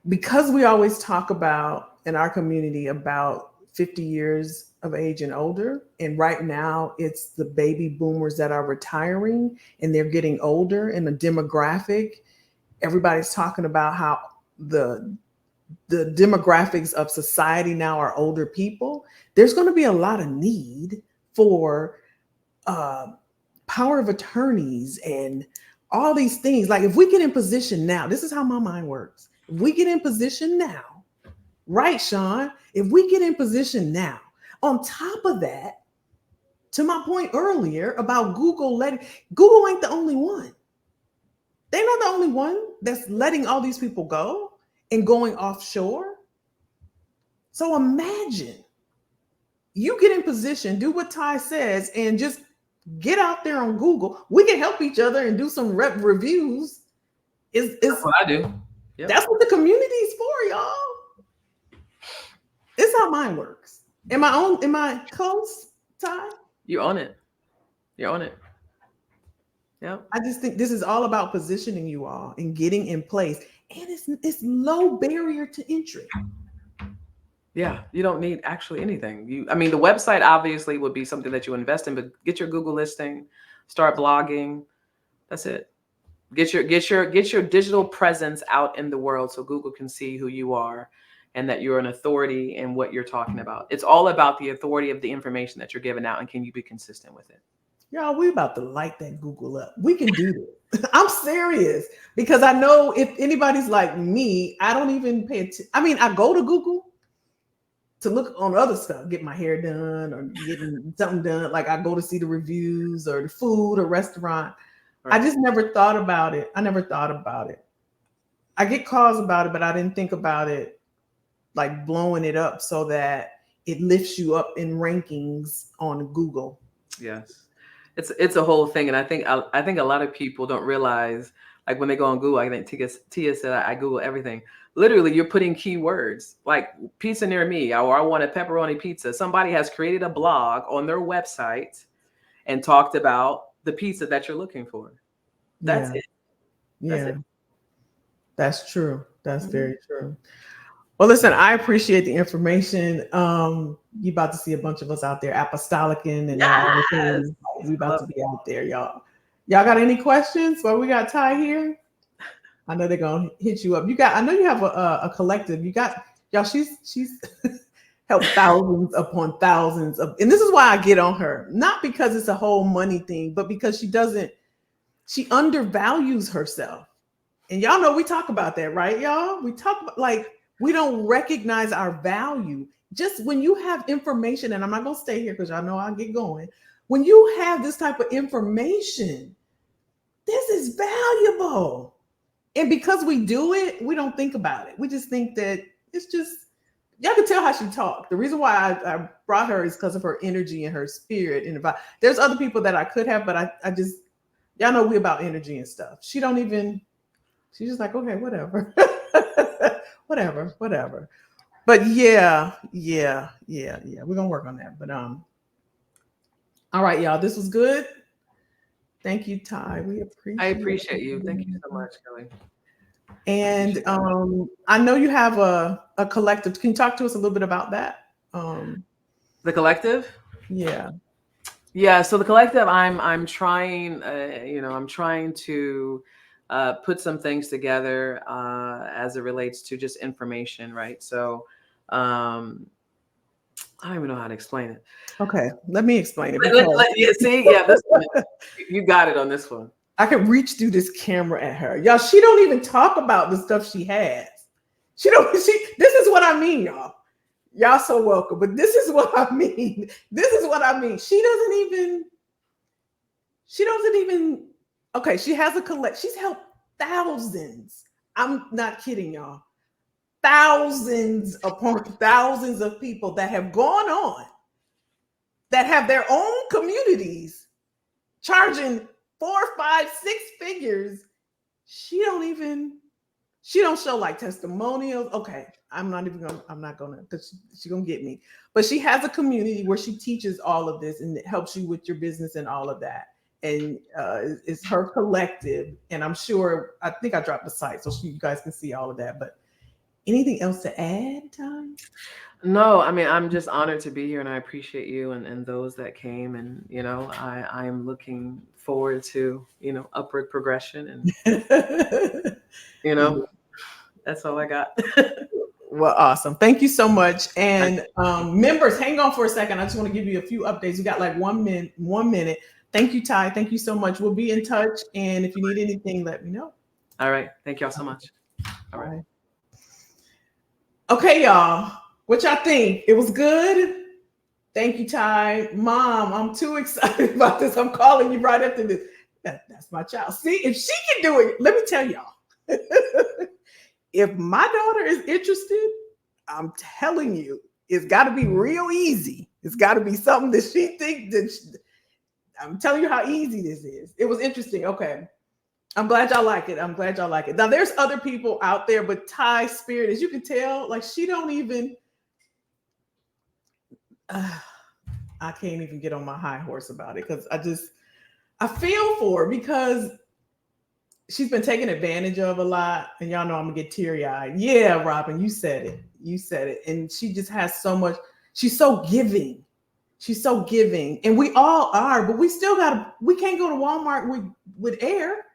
Because we always talk about in our community about 50 years of age and older, and right now it's the baby boomers that are retiring and they're getting older, and the demographic, everybody's talking about how the demographics of society now are older people. There's going to be a lot of need for power of attorneys and all these things. Like if we get in position now, this is how my mind works. If we get in position now, right, Sean? If we get in position now, on top of that, to my point earlier about Google ain't the only one. They're not the only one that's letting all these people go and going offshore. So imagine you get in position, do what Ty says, and just get out there on Google. We can help each other and do some reviews. That's what I do. Yep. That's what the community is for, y'all. It's how mine works. Am I close, Ty? You're on it. Yeah. I just think this is all about positioning you all and getting in place. And it's low barrier to entry. Yeah, you don't need actually anything. The website obviously would be something that you invest in, but get your Google listing, start blogging. That's it. Get your digital presence out in the world so Google can see who you are. and that you're an authority in what you're talking about. It's all about the authority of the information that you're giving out, and can you be consistent with it? Y'all, we about to light that Google up. We can do this. I'm serious, because I know if anybody's like me, I don't even pay attention. I mean, I go to Google to look on other stuff, get my hair done or getting something done. Like I go to see the reviews or the food or restaurant. Right. I just never thought about it. I never thought about it. I get calls about it, but I didn't think about it like blowing it up so that it lifts you up in rankings on Google. Yes. It's a whole thing. And I think a lot of people don't realize, like when they go on Google, I think Tia said I Google everything. Literally, you're putting keywords like pizza near me, or I want a pepperoni pizza. Somebody has created a blog on their website and talked about the pizza that you're looking for. That's it. That's Yeah. it. That's true. That's very true. Well, listen, I appreciate the information. You about to see a bunch of us out there apostolicing and all the things. We about to be out there, y'all. Y'all got any questions? Well, we got Ty here. I know they're gonna hit you up. I know you have a collective. You got y'all. She's helped thousands upon thousands of, and this is why I get on her. Not because it's a whole money thing, but because she undervalues herself. And y'all know we talk about that, right, y'all? We talk about like we don't recognize our value. Just when you have information, and I'm not gonna stay here because y'all know I'll get going. When you have this type of information, this is valuable. And because we do it, we don't think about it. We just think that it's just, y'all can tell how she talked. The reason why I brought her is because of her energy and her spirit. And there's other people that I could have, but I just, y'all know we about energy and stuff. She's just like, okay, whatever. whatever. But yeah. We're gonna work on that. But all right, y'all. This was good. Thank you, Ty. I appreciate you. Thank you so much, Kelly. And I know you have a collective. Can you talk to us a little bit about that? The collective? Yeah. Yeah. So the collective, I'm trying, I'm trying to put some things together as it relates to just information, right? So I don't even know how to explain it. Okay, let me explain it. This one, you got it on this one. I can reach through this camera at her, y'all. She don't even talk about the stuff she has. This is what I mean, y'all. Y'all so welcome, but this is what I mean. This is what I mean. She doesn't even. Okay, she has a collect. She's helped thousands. I'm not kidding, y'all. Thousands upon thousands of people that have gone on, that have their own communities, charging 4, 5, 6 figures. She don't show like testimonials. Okay, I'm not gonna, because she's gonna get me. But she has a community where she teaches all of this and it helps you with your business and all of that. And it's her collective. And I think I dropped the site so you guys can see all of that. But anything else to add, Tom? No, I mean, I'm just honored to be here, and I appreciate you and those that came. And, I'm looking forward to, upward progression. And, that's all I got. Well, awesome. Thank you so much. And members, hang on for a second. I just want to give you a few updates. We got like 1 minute. Thank you, Ty. Thank you so much. We'll be in touch. And if you need anything, let me know. All right. Thank y'all so much. All right. Okay, y'all. What y'all think? It was good? Thank you, Ty. Mom, I'm too excited about this. I'm calling you right after this. That's my child. See, if she can do it, let me tell y'all. If my daughter is interested, I'm telling you, it's got to be real easy. It's got to be something that she thinks I'm telling you how easy this is. It was interesting. Okay. I'm glad y'all like it. Now, there's other people out there, but Ty's spirit, as you can tell, like she don't even, I can't even get on my high horse about it because I feel for her because she's been taken advantage of a lot. And y'all know I'm gonna get teary-eyed. Yeah, Robin, you said it. And she just has so much. She's so giving. And we all are, but we can't go to Walmart with air.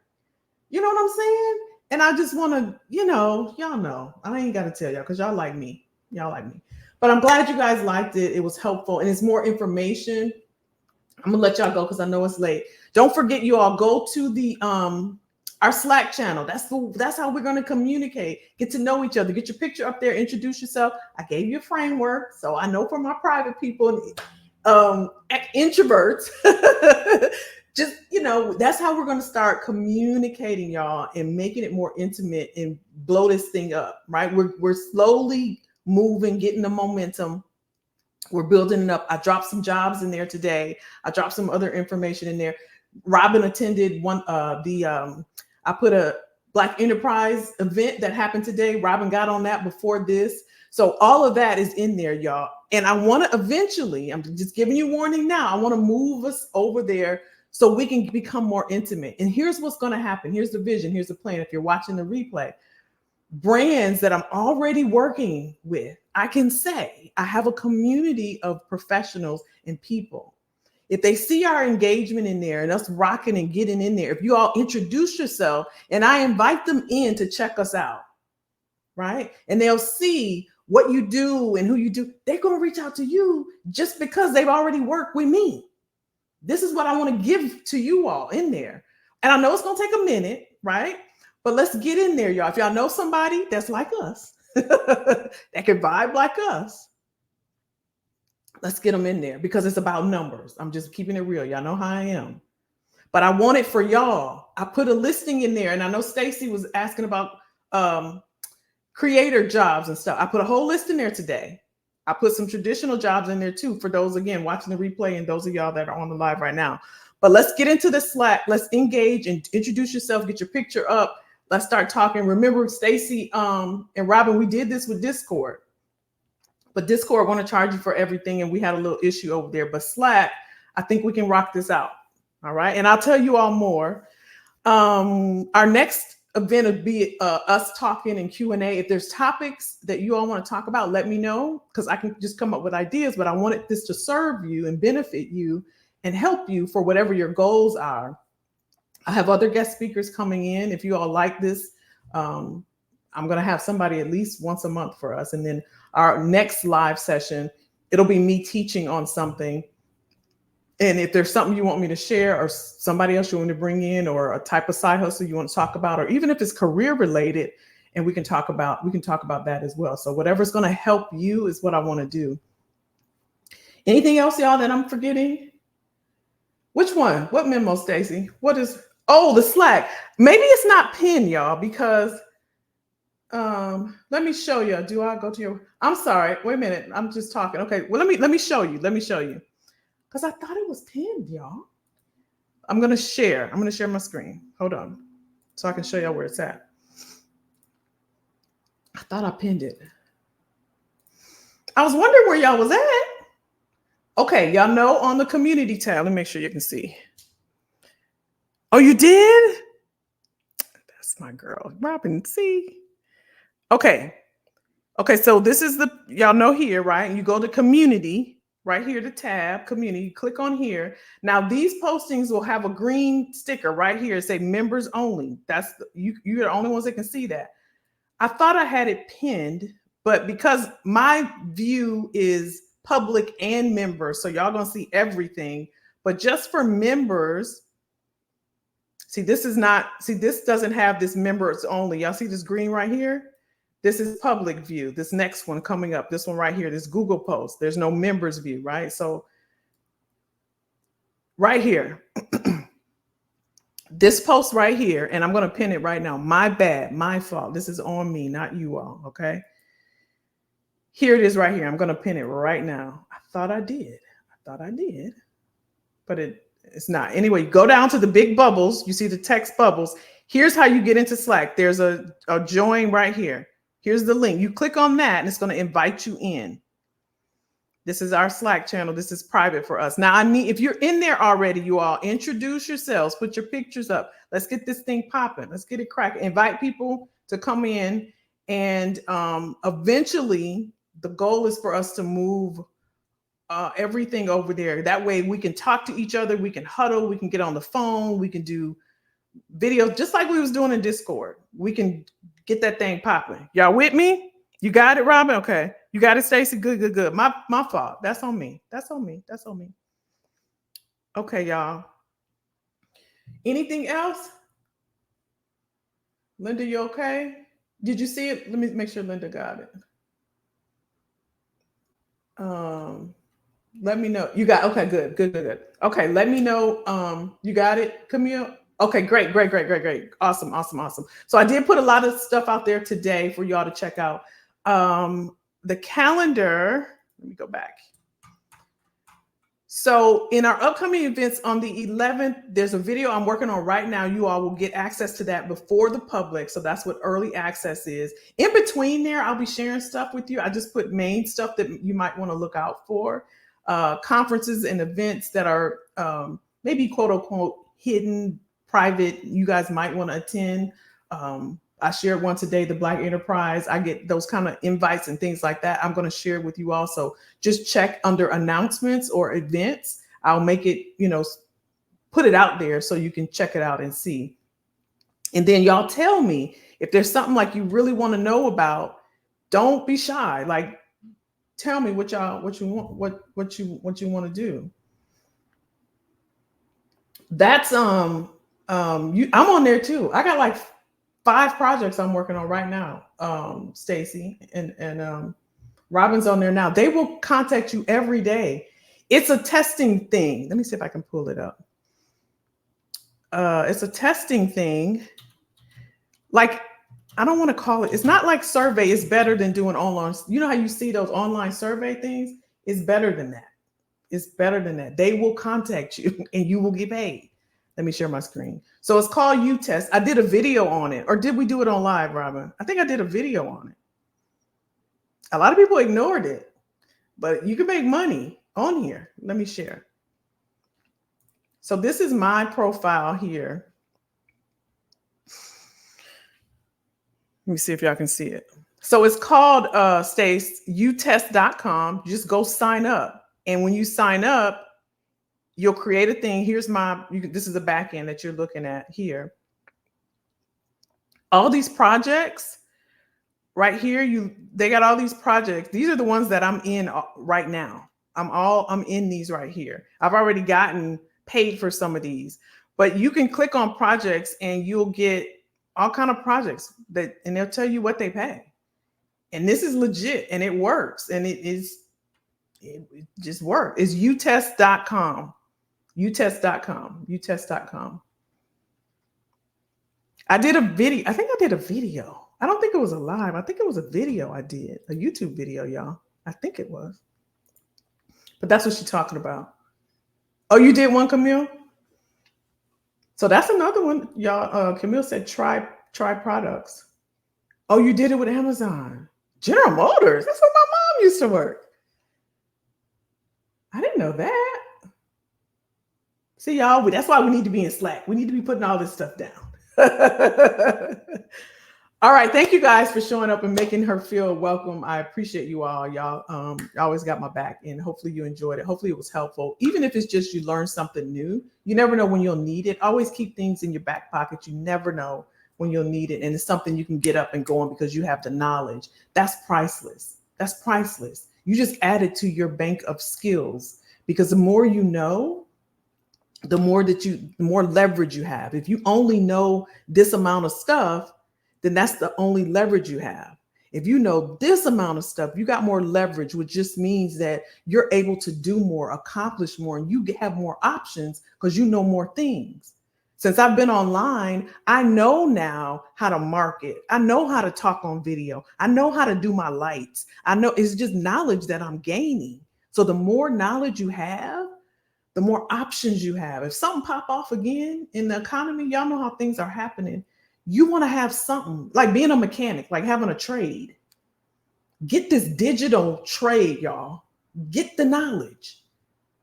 You know what I'm saying? And I just want to, y'all know, I ain't got to tell y'all because y'all like me. Y'all like me. But I'm glad you guys liked it. It was helpful and it's more information. I'm gonna let y'all go because I know it's late. Don't forget, you all go to the our Slack channel. That's how we're gonna communicate, get to know each other, get your picture up there, introduce yourself. I gave you a framework, so I know for my private people, introverts, just that's how we're gonna start communicating, y'all, and making it more intimate and blow this thing up. Right? We're slowly moving, getting the momentum. We're building it up. I dropped some jobs in there today. I dropped some other information in there. Robin attended I put a Black Enterprise event that happened today. Robin got on that before this. So all of that is in there, y'all. And I want to eventually, I'm just giving you warning now, I want to move us over there so we can become more intimate. And here's what's going to happen. Here's the vision. Here's the plan. If you're watching the replay, brands that I'm already working with, I can say I have a community of professionals and people. If they see our engagement in there and us rocking and getting in there, if you all introduce yourself and I invite them in to check us out, right? And they'll see what you do and who you do, they're going to reach out to you just because they've already worked with me. This is what I want to give to you all in there. And I know it's going to take a minute, right? But let's get in there, y'all. If y'all know somebody that's like us, that can vibe like us, let's get them in there because it's about numbers. I'm just keeping it real. Y'all know how I am. But I want it for y'all. I put a listing in there, and I know Stacy was asking about creator jobs and stuff. I put a whole list in there today. I put some traditional jobs in there too for those, again, watching the replay and those of y'all that are on the live right now. But let's get into the Slack. Let's engage and introduce yourself, get your picture up. Let's start talking. Remember, Stacy and Robin, we did this with Discord. But Discord want to charge you for everything, and we had a little issue over there. But Slack, I think we can rock this out. All right. And I'll tell you all more. Our next event would be us talking and Q&A. If there's topics that you all want to talk about, let me know, because I can just come up with ideas. But I wanted this to serve you and benefit you and help you for whatever your goals are. I have other guest speakers coming in. If you all like this, I'm going to have somebody at least once a month for us. And then our next live session, it'll be me teaching on something. And if there's something you want me to share or somebody else you want to bring in or a type of side hustle you want to talk about, or even if it's career related, and we can talk about that as well. So whatever's going to help you is what I want to do. Anything else, y'all, that I'm forgetting? Which one? What memo, Stacy? What is... Oh, the Slack. Maybe it's not pinned, y'all, because let me show you. Do I go to your... I'm sorry. Wait a minute. I'm just talking. Okay. Well, let me show you. Let me show you. Because I thought it was pinned, y'all. I'm going to share. I'm going to share my screen. Hold on. So I can show y'all where it's at. I thought I pinned it. I was wondering where y'all was at. Okay. Y'all know on the community tab. Let me make sure you can see. Oh, you did? That's my girl, Robin. See? Okay. Okay, so this is the, y'all know here, right? You go to community, right here, the tab, community, click on here. Now these postings will have a green sticker right here, say members only. That's, you're the only ones that can see that. I thought I had it pinned, but because my view is public and members, so y'all gonna see everything, but just for members, see, this doesn't have this members only. Y'all see this green right here? This is public view. This next one coming up, this one right here, this Google post. There's no members view, right? So right here, this post right here, and I'm going to pin it right now. My bad, my fault. This is on me, not you all, okay? Here it is right here. I'm going to pin it right now. I thought I did, but it's not. Anyway, go down to the big bubbles. You see the text bubbles. Here's how you get into Slack. There's a join right here. Here's the link. You click on that and it's going to invite you in. This is our Slack channel. This is private for us. Now, if you're in there already, you all introduce yourselves, put your pictures up. Let's get this thing popping. Let's get it cracking. Invite people to come in. And eventually the goal is for us to move everything over there. That way we can talk to each other. We can huddle. We can get on the phone. We can do videos just like we was doing in Discord. We can get that thing popping. Y'all with me? You got it, Robin? Okay. You got it, Stacy? Good, good, good. My fault. That's on me. That's on me. That's on me. Okay, y'all. Anything else? Linda, you okay? Did you see it? Let me make sure Linda got it. Let me know. You got okay, good, good, good, good. Okay, let me know. You got it, Camille? Okay, great, great, great, great, great. Awesome, awesome, awesome. So I did put a lot of stuff out there today for y'all to check out. The calendar, let me go back. So in our upcoming events on the 11th, there's a video I'm working on right now. You all will get access to that before the public. So that's what early access is. In between there, I'll be sharing stuff with you. I just put main stuff that you might want to look out for. Conferences and events that are maybe quote unquote hidden, private, you guys might want to attend. I shared one today, the Black Enterprise. I get those kind of invites and things like that. I'm going to share with you also. Just check under announcements or events. I'll make it, put it out there so you can check it out and see. And then y'all tell me if there's something like you really want to know about. Don't be shy. Like, tell me what you want, what you want to do. That's I'm on there too. I got like 5 projects I'm working on right now. Stacy and Robin's on there now. They will contact you every day. It's a testing thing. Let me see if I can pull it up. It's a testing thing. Like, I don't want to call it. It's not like survey. It's better than doing online. You know how you see those online survey things? It's better than that. It's better than that. They will contact you and you will get paid. Let me share my screen. So it's called U-Test. I did a video on it. Or did we do it on live, Robin? I think I did a video on it. A lot of people ignored it, but you can make money on here. Let me share. So this is my profile here. Let me see if y'all can see it. So it's called utest.com. Just go sign up. And when you sign up, you'll create a thing. Here's this is the back end that you're looking at here. All these projects right here, they got all these projects. These are the ones that I'm in right now. I'm in these right here. I've already gotten paid for some of these, but you can click on projects and you'll get all kind of projects and they'll tell you what they pay. And this is legit and it works. And it just works. It's utest.com. utest.com. I did a video. I think I did a video. I don't think it was a live. I think it was a video I did, a YouTube video, y'all. I think it was. But that's what she's talking about. Oh, you did one, Camille? So that's another one, y'all. Camille said try products. Oh, you did it with Amazon. General Motors. That's where my mom used to work. I didn't know that. See, y'all, that's why we need to be in Slack. We need to be putting all this stuff down. All right. Thank you guys for showing up and making her feel welcome. I appreciate you all. Y'all always got my back, and hopefully you enjoyed it. Hopefully it was helpful. Even if it's just you learn something new, you never know when you'll need it. Always keep things in your back pocket. You never know when you'll need it. And it's something you can get up and go on because you have the knowledge. That's priceless. That's priceless. You just add it to your bank of skills, because the more you know, the more leverage you have. If you only know this amount of stuff, then that's the only leverage you have. If you know this amount of stuff, you got more leverage, which just means that you're able to do more, accomplish more, and you have more options because you know more things. Since I've been online, I know now how to market. I know how to talk on video. I know how to do my lights. I know it's just knowledge that I'm gaining. So the more knowledge you have, the more options you have. If something pop off again in the economy, y'all know how things are happening. You want to have something like being a mechanic, like having a trade. Get this digital trade, y'all. Get the knowledge.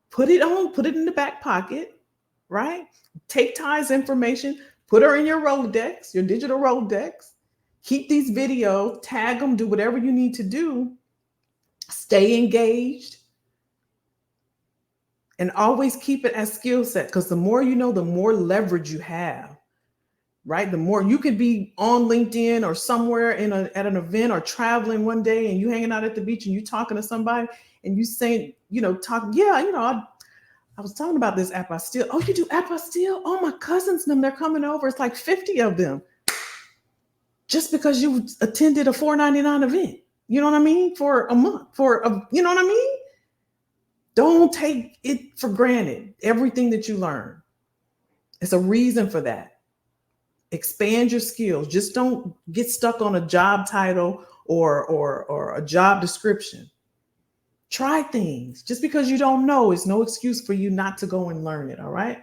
Put it in the back pocket, right? Take Ty's information, put her in your Rolodex, your digital Rolodex. Keep these videos, tag them, do whatever you need to do. Stay engaged. And always keep it as skill set, because the more you know, the more leverage you have. right? The more you could be on LinkedIn or somewhere at an event or traveling one day and you hanging out at the beach and you talking to somebody and you saying, I was talking about this apostille. Oh, you do apostille? Oh, my cousins, them, they're coming over. It's like 50 of them just because you attended a $4.99 event. You know what I mean? For a month, you know what I mean? Don't take it for granted, everything that you learn. It's a reason for that. Expand your skills. Just don't get stuck on a job title or a job description. Try things. Just because you don't know is no excuse for you not to go and learn it. All right.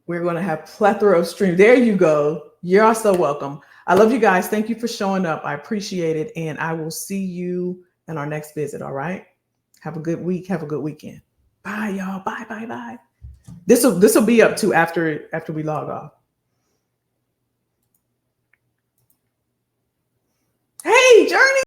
We're going to have plethora of streams. There you go. You're all so welcome. I love you guys. Thank you for showing up. I appreciate it. And I will see you in our next visit. All right. Have a good week. Have a good weekend. Bye, y'all. Bye, bye, bye. This will be up too after we log off.